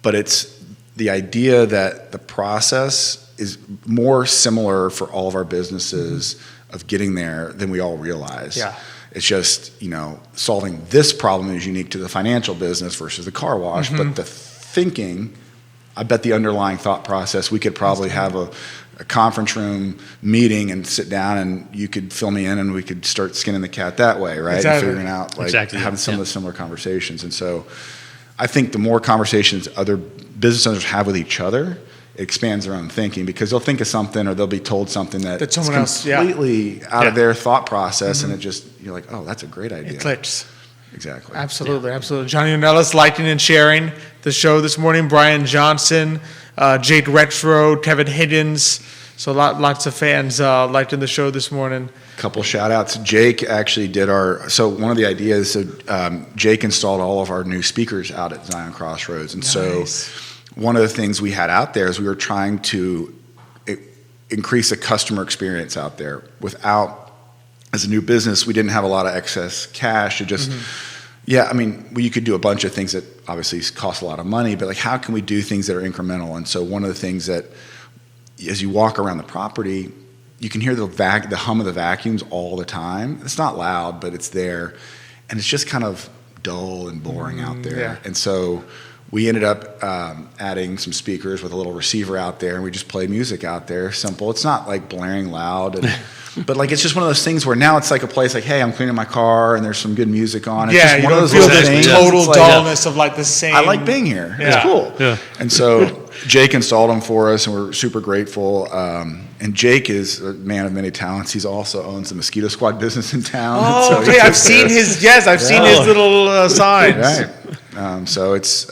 But it's the idea that the process is more similar for all of our businesses of getting there than we all realize. Yeah. It's just, solving this problem is unique to the financial business versus the car wash, but the thinking, I bet the underlying thought process, we could probably have a conference room meeting and sit down, and you could fill me in and we could start skinning the cat that way, right? Exactly. And figuring out, having some of the similar conversations. And so I think the more conversations other business owners have with each other, it expands their own thinking, because they'll think of something or they'll be told something that's someone else, completely out of their thought process, and it just, you're like, oh, that's a great idea. It clicks. Exactly. Absolutely. Johnny Nickolas liking and sharing the show this morning. Brian Johnson, Jake Retro, Kevin Higgins. So lots of fans liking the show this morning. Couple shout outs. Jake actually did one of the ideas, Jake installed all of our new speakers out at Zion Crossroads. And so one of the things we had out there is we were trying to increase the customer experience out there without, as a new business, we didn't have a lot of excess cash to just, you could do a bunch of things that obviously cost a lot of money, but like, how can we do things that are incremental? And so one of the things that, as you walk around the property, you can hear the hum of the vacuums all the time. It's not loud, but it's there, and it's just kind of dull and boring out there. Yeah. And so we ended up adding some speakers with a little receiver out there, and we just play music out there. Simple. It's not like blaring loud, but like it's just one of those things where now it's like a place like, hey, I'm cleaning my car, and there's some good music on. It's Yeah, just you one of don't those feel little this things. total It's like, dullness of like the same. I like being here. Yeah. It's cool. Yeah. And so Jake installed them for us, and we're super grateful. And Jake is a man of many talents. He's also owns the Mosquito Squad business in town. Oh, So okay. he's I've seen his. Yes, I've seen his little signs. Right. So it's,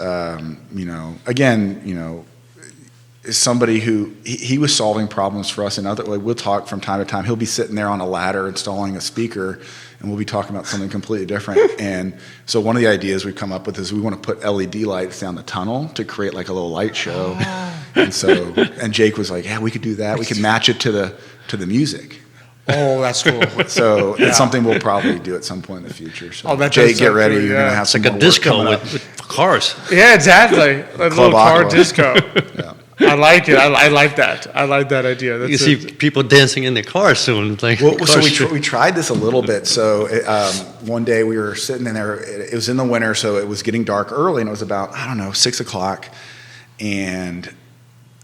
is somebody who he was solving problems for us, and we'll talk from time to time. He'll be sitting there on a ladder installing a speaker, and we'll be talking about something completely different. And so one of the ideas we've come up with is we want to put LED lights down the tunnel to create like a little light show. And Jake was like, yeah, we could do that. We could match it to the music. Oh, that's cool. So it's something we'll probably do at some point in the future. So that Jake, does get sound ready. cool, You're yeah. gonna have It's some like a more work disco coming up. with cars. Yeah, exactly. A little car Aqua. disco. Yeah. I like it. I like that. I like that idea. You That's see it. people dancing in their cars soon. Like, Well, so cars we tried this a little bit. So one day we were sitting in there. It was in the winter, so it was getting dark early, and it was about 6 o'clock, and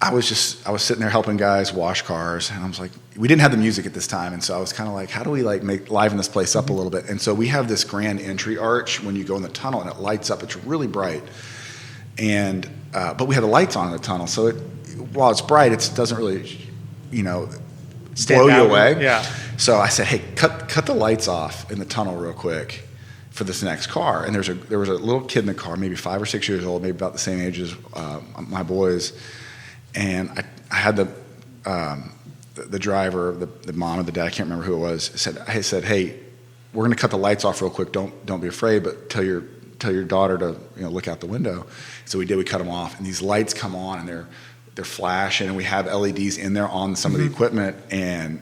I was sitting there helping guys wash cars, and I was like, we didn't have the music at this time, and so I was kind of like, how do we like liven this place up a little bit? And so we have this grand entry arch when you go in the tunnel, and it lights up. It's really bright, and but we had the lights on in the tunnel, so while it's bright, it doesn't really, Stand blow you out. away. Yeah. So I said, hey, cut the lights off in the tunnel real quick for this next car. And there was a little kid in the car, maybe 5 or 6 years old, maybe about the same age as my boys. And I had the driver, the mom or the dad, I can't remember who it was, said, hey, we're going to cut the lights off real quick. Don't be afraid, but tell your daughter to look out the window. So we did. We cut them off, and these lights come on, and they're flashing, and we have LEDs in there on some of the equipment, and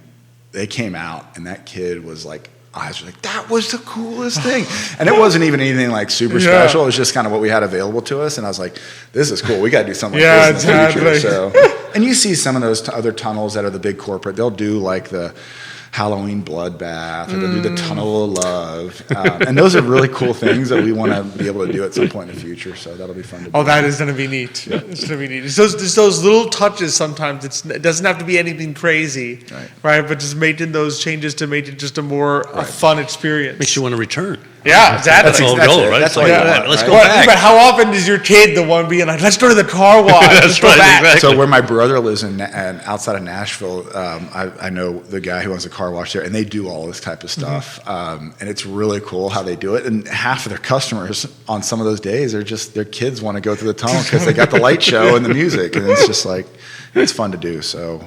they came out, and that kid was like, eyes were like, that was the coolest thing. And it wasn't even anything like super special. It was just kind of what we had available to us. And I was like, this is cool. We got to do something like this in the future. So, and you see some of those other tunnels that are the big corporate, they'll do like the Halloween bloodbath, or they'll do the tunnel of love. And those are really cool things that we want to be able to do at some point in the future. So that'll be fun to do. Oh, that is going to be neat. It's going to be neat. It's those little touches sometimes. It doesn't have to be anything crazy, right? But just making those changes to make it just a more a fun experience. makes you want to return. Yeah, exactly. That's the whole goal, right? That's It's all like, you want, let's right? go back. But how often is your kid the one being like, let's go to the car wash, let's go right, back? exactly. So where my brother lives and outside of Nashville, I know the guy who owns a car wash there, and they do all this type of stuff. And it's really cool how they do it. And half of their customers on some of those days are just their kids want to go through the tunnel because they got the light show and the music, and it's just like it's fun to do. So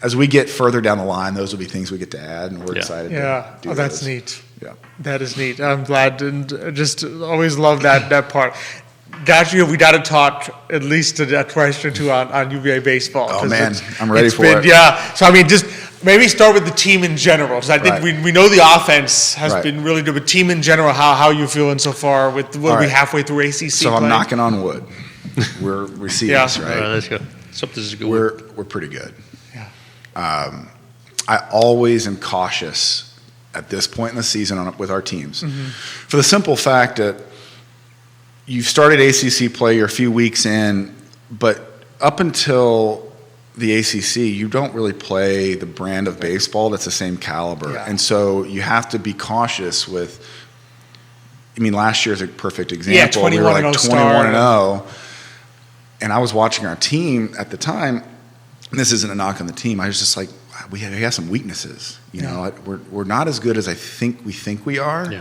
as we get further down the line, those will be things we get to add, and we're excited. Yeah, to do that's those. neat. Yeah. That is neat. I'm glad, and just always love that part. We got to talk at least a question or two on UVA baseball. Oh 'cause man, it's- I'm ready it's for been- it. Yeah. So I mean, just maybe start with the team in general, because I think Right. we know the offense has Right. been really good. But team in general, how you feeling so far? With what are we right. halfway through ACC? So I'm play? knocking on wood. We see Yeah. this, All right? right, let's go. Something's good. We're pretty good. Yeah. I always am cautious at this point in the season with our teams, for the simple fact that you've started ACC play, you're a few weeks in, but up until the ACC, you don't really play the brand of baseball that's the same caliber, Yeah. and so you have to be cautious with. I mean, last year is a perfect example. We were 21-0 like 21-0, and I was watching our team at the time. And this isn't a knock on the team. I was just like, we have some weaknesses. You know, we're not as good as I think we are,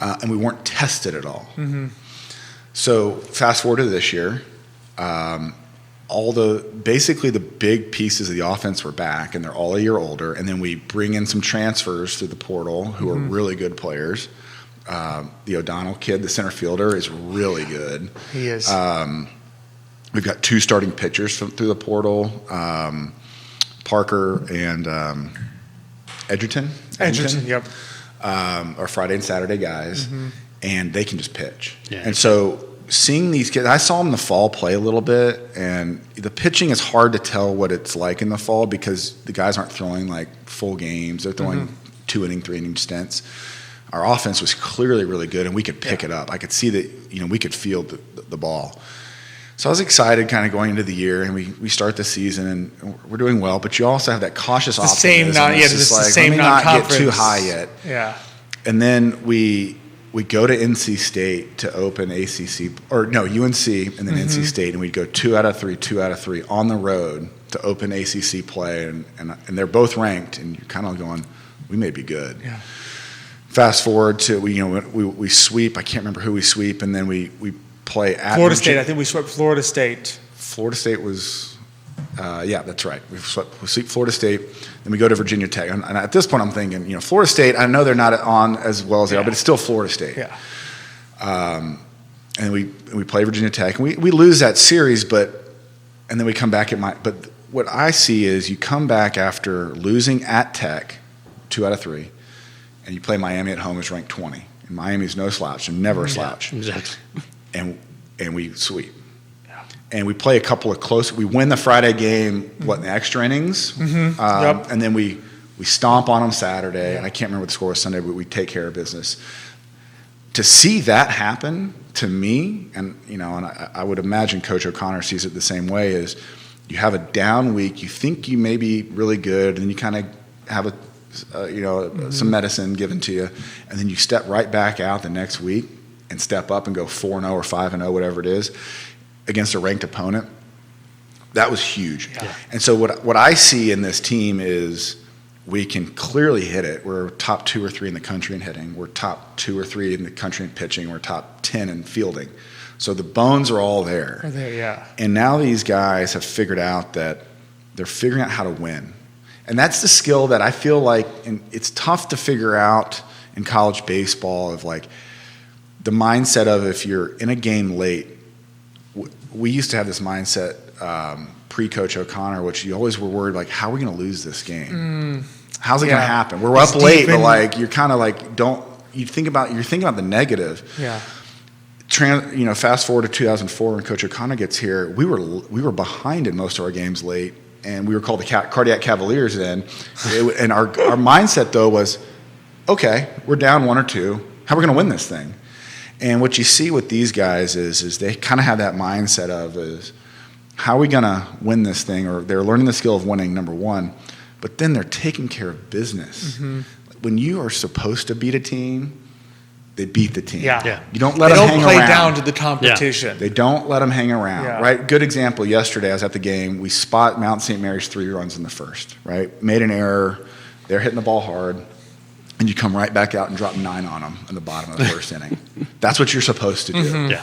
and we weren't tested at all. So fast forward to this year, basically the big pieces of the offense were back, and they're all a year older. And then we bring in some transfers through the portal who are really good players. The O'Donnell kid, the center fielder, is really good. He is. We've got 2 starting pitchers through the portal, Parker and Edgerton. Yep. Are Friday and Saturday guys, and they can just pitch. Yeah. And so seeing these kids, I saw them in the fall play a little bit, and the pitching is hard to tell what it's like in the fall because the guys aren't throwing like full games. They're throwing 2-inning, 3-inning stints. Our offense was clearly really good, and we could pick it up. I could see that, we could field the ball. So I was excited kind of going into the year, and we start the season, and we're doing well, but you also have that cautious optimism. Let me not get too high yet. Yeah. And then we go to NC State to open ACC, or no, UNC and then NC State, and we'd go 2 out of 3 on the road to open ACC play, and they're both ranked, and you're kind of going, we may be good. Yeah. Fast forward to we sweep. I can't remember who we sweep, and then we play at Florida State. I think we swept Florida State. Florida State was, yeah, that's right. We sweep Florida State, then we go to Virginia Tech. And at this point, I'm thinking, Florida State. I know they're not on as well as they are, but it's still Florida State. Yeah. And we play Virginia Tech, and we lose that series, and then we come back But what I see is you come back after losing at Tech, 2 out of 3, and you play Miami at home, is ranked 20. And Miami's no slouch, and never a slouch. Yeah, exactly. And we sweep. Yeah. And we play a couple of close. We win the Friday game, in the extra innings, and then we stomp on them Saturday. And I can't remember what the score was Sunday, but we take care of business. To see that happen to me, and I would imagine Coach O'Connor sees it the same way, is you have a down week. You think you may be really good, and then you kind of have some medicine given to you, and then you step right back out the next week and step up and go 4-0 or 5-0, whatever it is, against a ranked opponent. That was huge. Yeah. And so what I see in this team is we can clearly hit it. We're top 2 or 3 in the country in hitting. We're top 2 or 3 in the country in pitching. We're top 10 in fielding. So the bones are all there. And now these guys have figured out that they're figuring out how to win. And that's the skill that I feel like, and it's tough to figure out in college baseball, of like the mindset of if you're in a game late. We used to have this mindset pre-Coach O'Connor, which you always were worried, like, how are we going to lose this game? How's it going to happen? We're up late, but like you're kind of like you're thinking about the negative. Yeah. Fast forward to 2004 when Coach O'Connor gets here, we were behind in most of our games late. And we were called the Cardiac Cavaliers then. And our mindset, though, was, okay, we're down 1 or 2. How are we going to win this thing? And what you see with these guys is they kind of have that mindset of, is how are we going to win this thing? Or they're learning the skill of winning, number one. But then they're taking care of business. When you are supposed to beat a team, they beat the team. Yeah. You don't let them hang around. They don't play down to the competition. Yeah. They don't let them hang around, right? Good example, yesterday I was at the game. We spot Mount St. Mary's 3 runs in the first, right? Made an error. They're hitting the ball hard. And you come right back out and drop 9 on them in the bottom of the first inning. That's what you're supposed to do. Yeah.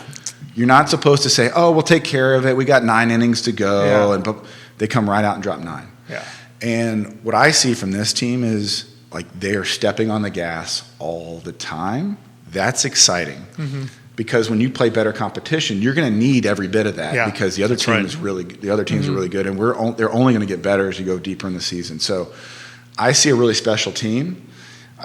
You're not supposed to say, oh, we'll take care of it. We got 9 innings to go. But they come right out and drop 9. Yeah. And what I see from this team is like they are stepping on the gas all the time. That's exciting because when you play better competition, you're going to need every bit of that because the other team is the other teams are really good, and they're only going to get better as you go deeper in the season. So I see a really special team.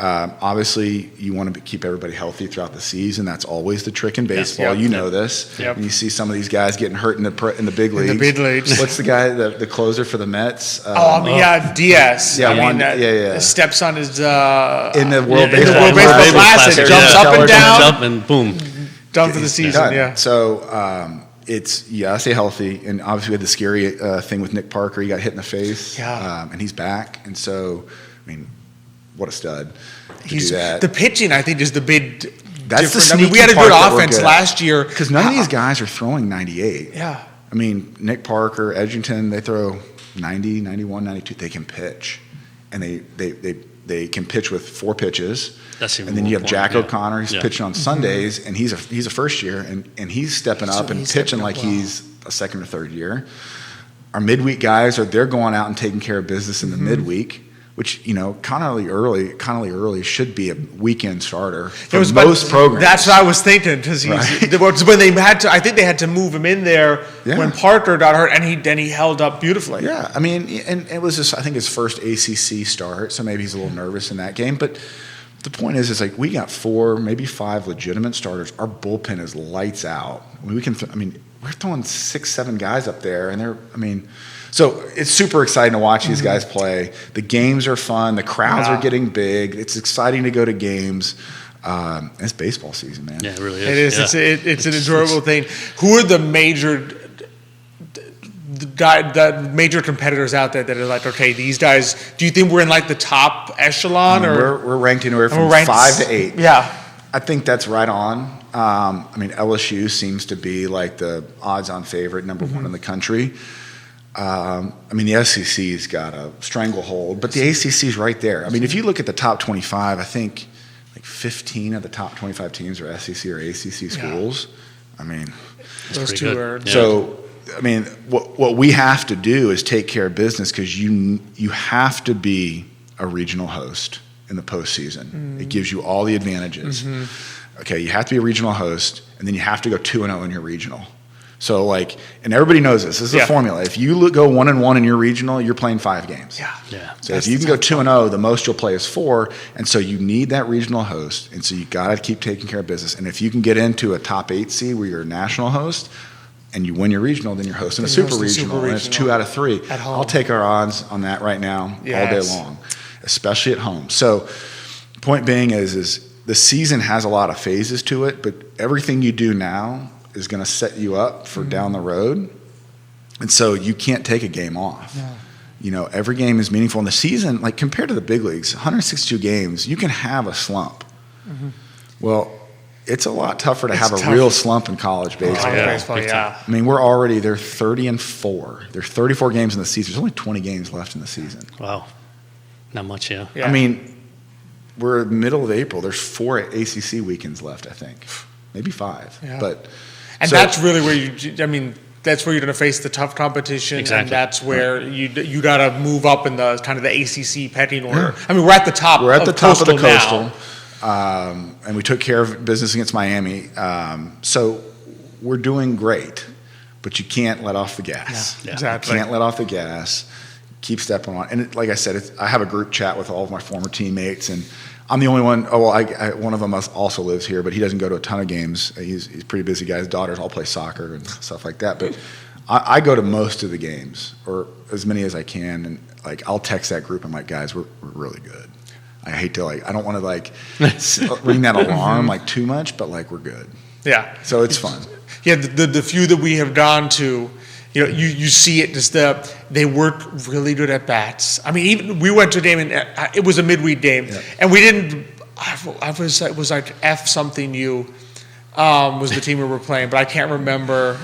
Obviously, you want to keep everybody healthy throughout the season. That's always the trick in baseball. You know this. Yep. And you see some of these guys getting hurt in the big leagues. In the big leagues. What's the guy, the closer for the Mets? Diaz. Yeah, Steps on his in the World Baseball Classic, jumps up and down, jump and boom, done for the season. Done. Yeah. So stay healthy, and obviously we had the scary thing with Nick Parker. He got hit in the face, and he's back, and so I mean, what a stud. The pitching, I think, is the big That's difference. the sneaky we had a good part offense last year. Because none of these guys are throwing 98. Yeah. I mean, Nick Parker, Edgerton, they throw 90, 91, 92. They can pitch. And they can pitch with 4 pitches. And then you have Jack O'Connor. He's pitching on Sundays, and he's a first year, and he's stepping up and pitching like he's a second or third year. Our midweek guys they're going out and taking care of business in the midweek, which, Connolly Early should be a weekend starter for most programs. That's what I was thinking, because when they had to, I think they had to move him in there when Parker got hurt, and he held up beautifully. Yeah, I mean, and it was I think his first ACC start, so maybe he's a little nervous in that game. But the point is like we got 4, maybe 5 legitimate starters. Our bullpen is lights out. We can, we're throwing 6, 7 guys up there, and so it's super exciting to watch these guys play. The games are fun. The crowds are getting big. It's exciting to go to games. It's baseball season, man. Yeah, it really is. It is. It's an enjoyable thing. Who are the major competitors out there that are like, okay, these guys, do you think we're in like the top echelon? Or We're ranked anywhere from 5 to 8. Yeah. I think that's right on. LSU seems to be like the odds-on favorite, number 1 in the country. The SEC's got a stranglehold, but the ACC's right there. If you look at the top 25, I think like 15 of the top 25 teams are SEC or ACC schools. Those two are. Yeah. So, what we have to do is take care of business because you have to be a regional host in the postseason. It gives you all the advantages. Okay, you have to be a regional host, and then you have to go 2-0 in your regional. So, and everybody knows this. This is a formula. If you go 1-1 in your regional, you're playing 5 games. Yeah. So if you can go 2-0, the most you'll play is 4, and so you need that regional host, and so you got to keep taking care of business. And if you can get into a top 8 seed where you're a national host, and you win your regional, then you're hosting a super regional, and it's 2 out of 3. At home. I'll take our odds on that right now all day long, especially at home. So, point being is the season has a lot of phases to it, but everything you do now is going to set you up for down the road. And so you can't take a game off. Yeah. Every game is meaningful in the season. Like compared to the big leagues, 162 games, you can have a slump. Well, it's a lot tougher to have a real slump in college baseball. They're 30-4. There's 34 games in the season. There's only 20 games left in the season. Wow. Not much, yeah. We're in the middle of April. There's 4 ACC weekends left, I think. Maybe 5. Yeah. That's really where that's where you're going to face the tough competition. Exactly. And that's where you got to move up in the kind of the ACC pecking order. We're at the top. We're at the top of the Coastal. And we took care of business against Miami. So we're doing great, but you can't let off the gas. Yeah. Exactly. You can't let off the gas. Keep stepping on. And like I said, I have a group chat with all of my former teammates, and I'm the only one. One of them also lives here, but he doesn't go to a ton of games. He's a pretty busy guy. His daughters all play soccer and stuff like that. But I go to most of the games, or as many as I can, and I'll text that group. I'm like, guys, we're really good. I hate to I don't want to ring that alarm too much, but we're good. Yeah. So it's fun. Yeah, the few that we have gone to, you see it, just they work really good at bats. Even we went to a game and it was a midweek game, and we didn't. It was like F something U was the team we were playing, but I can't remember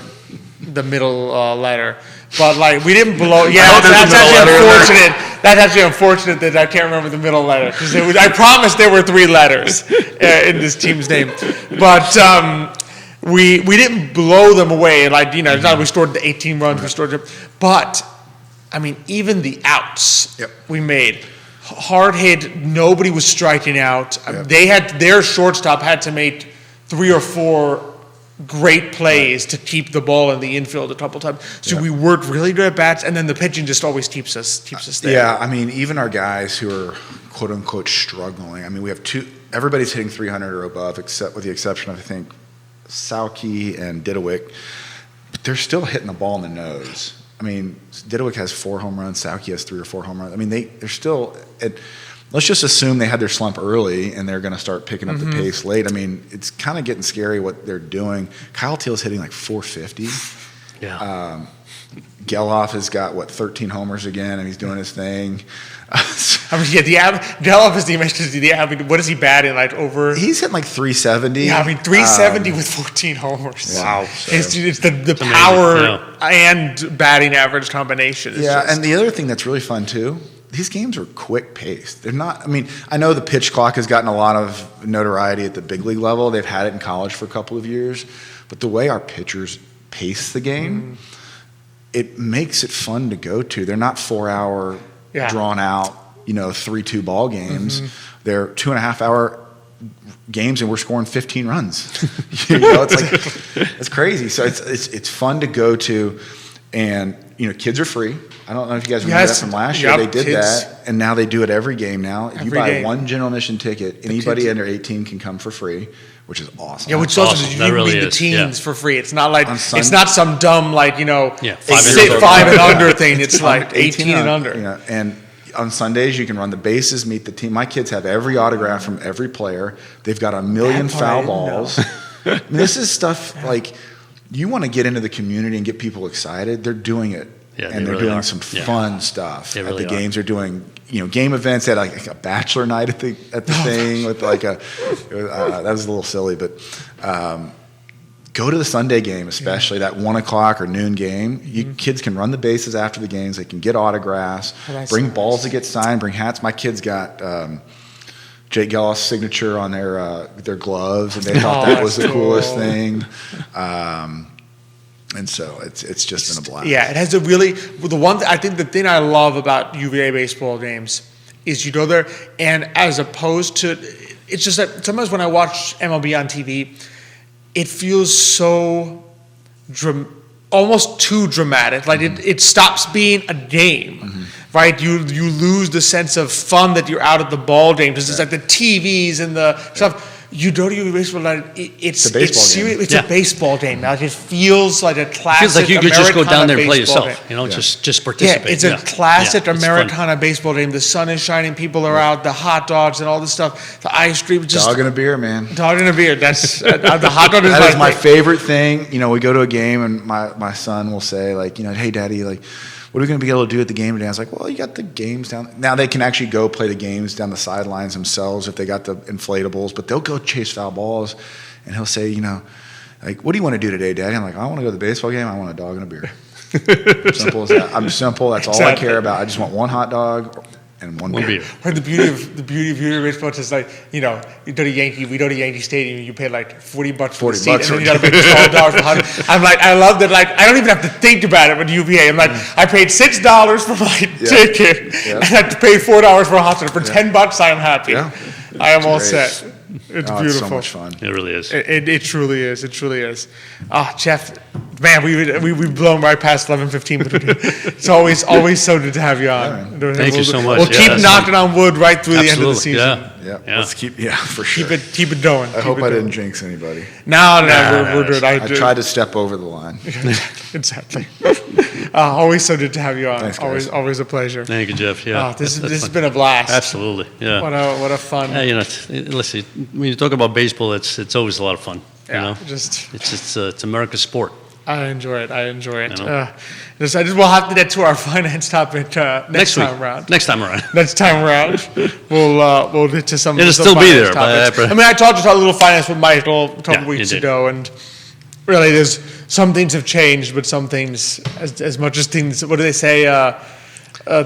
the middle letter. But we didn't blow. Yeah, that's actually unfortunate. That's actually unfortunate that I can't remember the middle letter because I promised there were 3 letters in this team's name, but. We didn't blow them away, it's not we scored the 18 runs, we scored them, but even the outs we made, hard hit, nobody was striking out. Their shortstop had to make 3 or 4 great plays to keep the ball in the infield a couple times. So we worked really good at bats, and then the pitching just always keeps us there. Yeah, even our guys who are quote unquote struggling. We have 2. Everybody's hitting 300 or above, except with the exception of I think Sauke and Didowick, but they're still hitting the ball in the nose. Didowick has 4 home runs, Sauke has 3 or 4 home runs. They're still let's just assume they had their slump early and they're going to start picking up the pace late. It's kind of getting scary what they're doing. Kyle Teal's hitting 450. Yeah. Geloff has got 13 homers again, and he's doing his thing. Geloff is what is he batting over? He's hitting 370. Yeah, 370 with 14 homers. Wow. It's the power and batting average combination. And the other thing that's really fun too, these games are quick paced. They're not. I know the pitch clock has gotten a lot of notoriety at the big league level. They've had it in college for a couple of years, but the way our pitchers pace the game, it makes it fun to go to. They're not 4-hour drawn out, 3-2 ball games. They're 2.5-hour games, and we're scoring 15 runs. It's crazy. So it's fun to go to, and kids are free. I don't know if you guys remember that from last year. They did that, and now they do it every game now. If you buy one general admission ticket, anybody under 18 can come for free, which is awesome. Yeah, which also you can meet the teens for free. It's not like it's not some dumb 5 and under thing. It's like 18 and under. And on Sundays you can run the bases, meet the team. My kids have every autograph from every player. They've got a million foul balls. I mean, this is stuff like you want to get into the community and get people excited. They're doing it. Yeah, and they're doing some fun stuff at the games. They're doing game events. They had like a bachelor night at the thing with that was a little silly, but go to the Sunday game, especially that 1 o'clock or noon game. Kids can run the bases after the games. They can get autographs, bring balls to get signed, bring hats. My kids got Jake Gellis' signature on their gloves, and they thought that was the coolest thing. And so it's just been a blast. Yeah, it has a really the thing I love about UVA baseball games is you go there, and as opposed to, it's just that sometimes when I watch MLB on TV, it feels so almost too dramatic. Like it stops being a game, right? You lose the sense of fun that you're out at the ball game because it's like the TVs and the stuff. You go to baseball night. It's a baseball game. Now it feels like a classic. Feels like you could just go down there and play yourself. Game. Just participate. Yeah, it's a classic Americana baseball game. The sun is shining, people are out, the hot dogs and all this stuff. The ice cream, just dog and a beer, man. Dog and a beer. That's the hot dog. That is my favorite thing. We go to a game and my son will say hey, Daddy, what are we going to be able to do at the game today? I was like, well, you got the games down. Now they can actually go play the games down the sidelines themselves if they got the inflatables, but they'll go chase foul balls. And he'll say, what do you want to do today, Daddy? I'm like, I want to go to the baseball game. I want a dog and a beer. Simple as that. I'm simple. That's all I care about. I just want one hot dog and one beer. Right, the beauty of baseball is we go to Yankee Stadium, you pay like $40 for the seat, and then you got to pay $12 for hot. I'm like, I love that. Like, I don't even have to think about it with UVA. I'm like, I paid $6 for my ticket, and I have to pay $4 for a hot dog. For $10, I'm happy. Yeah. I am all set. It's beautiful. It's so much fun. It really is. It truly is. It truly is. Jeff, man, we've blown right past 11:15, but it's always so good to have you on. Yeah, thank you so much. We'll keep knocking on wood right through the end of the season. Yeah. Let's keep for sure. Keep it going. I hope I didn't jinx anybody. No, we're good. I tried to step over the line. Exactly. Always so good to have you on. Thanks, always a pleasure. Thank you, Jeff. Yeah. This has been a blast. Absolutely. Yeah. What a fun. Listen, when you talk about baseball, it's always a lot of fun. It's America's sport. I enjoy it. We'll have to get to our finance topic next time around. Next time around, we'll get to some. It'll still be there. I talked a little finance with Michael a couple weeks ago, and really, there's some things have changed, but some things, as much as things. What do they say?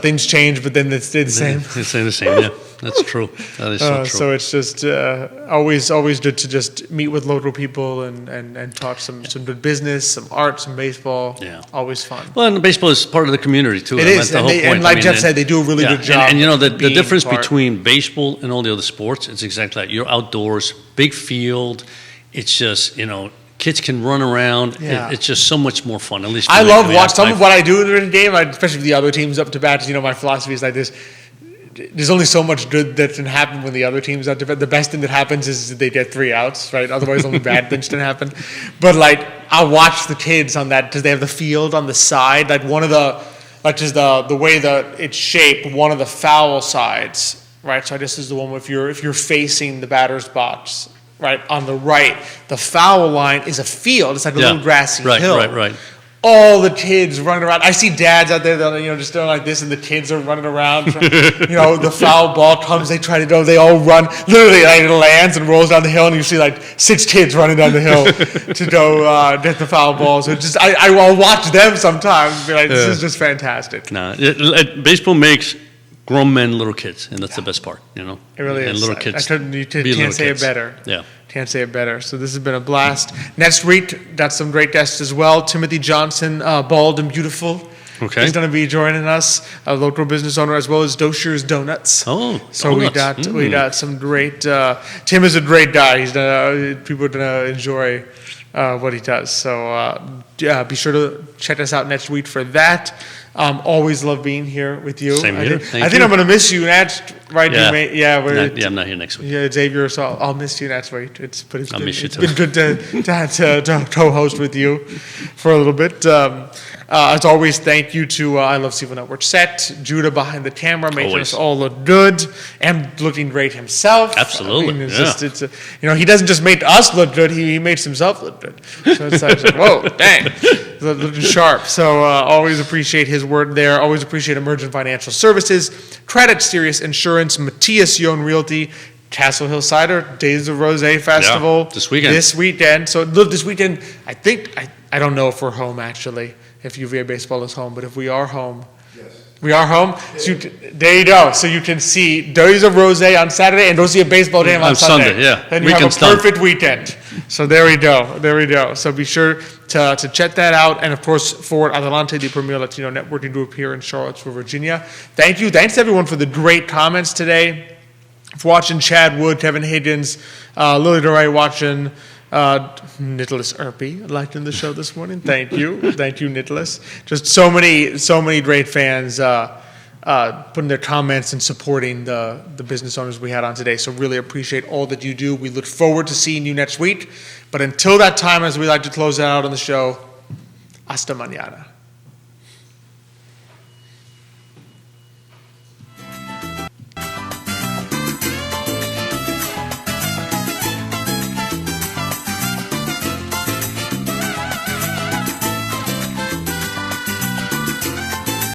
Things change, but then they stay the same. They stay the same. Yeah, that's true. That is so true. So it's just always good to just meet with local people and talk some good business, some art, some baseball. Yeah, always fun. Well, and baseball is part of the community too. It is, and like Jeff said, they do a really good job. And the difference between baseball and all the other sports, it's exactly that. You're outdoors, big field. It's just kids can run around. Yeah. It's just so much more fun. At least I love watching some of what I do during the game, especially with the other teams up to bat. My philosophy is like this: there's only so much good that can happen when the other team's out to bat. The best thing that happens is they get 3 outs, right? Otherwise, only bad things can happen. But I watch the kids on that because they have the field on the side. Like one of the, just the way that it's shaped, one of the foul sides, right? So this is the one if you're facing the batter's box. Right, on the right, the foul line is a field. It's like a little grassy hill. Right. All the kids running around. I see dads out there that just doing like this, and the kids are running around. The foul ball comes, they try to go, they all run. Literally, it lands and rolls down the hill, and you see 6 kids running down the hill to go get the foul ball. So I'll watch them sometimes and be like, this is just fantastic. No, baseball makes grown men, little kids, and that's the best part, It really is. And little kids. You can't say it better. Yeah. Can't say it better. So this has been a blast. Next week, got some great guests as well. Timothy Johnson, Bald and Beautiful. Okay. He's going to be joining us, a local business owner, as well as Doshier's Donuts. Oh, so donuts. we got some great. Tim is a great guy. People are going to enjoy what he does. So be sure to check us out next week for that. Always love being here with you. Same here. I think I'm going to miss you next, right? Yeah. Yeah, I'm not here next week. yeah, Xavier. So I'll miss you next week. It's I'll miss you it's too. been good to co-host with you for a little bit. As always, thank you to I Love CVille Network set, Judah behind the camera, making Always. us all look good and looking great himself. Absolutely, I mean, yeah. he doesn't just make us look good; he makes himself look good. So it's like, whoa, dang, looking sharp. So always appreciate his work there. Always appreciate Emergent Financial Services, Craddock Serious Insurance, Matthias Yohn Realty, Castle Hill Cider, Days of Rose Festival. this weekend. This weekend. So look, this weekend, I think, I don't know if we're home actually, if UVA Baseball is home, but if we are home, we are home. So there you go. So you can see Days of Rose on Saturday and go see a baseball game on Sunday. Yeah. Then you have a Weekend's done. perfect weekend. So there we go. There we go. So be sure to check that out. And of course, for Adelante, the premier Latino networking group here in Charlottesville, Virginia. Thank you. Thanks everyone for the great comments today. For watching Chad Wood, Kevin Higgins, Lily DeRay watching Nickolas Urpí liking the show this morning. Thank you, Nickolas. Just so many great fans putting their comments and supporting the business owners we had on today. So really appreciate all that you do. We look forward to seeing you next week. But until that time, as we like to close out on the show, hasta mañana.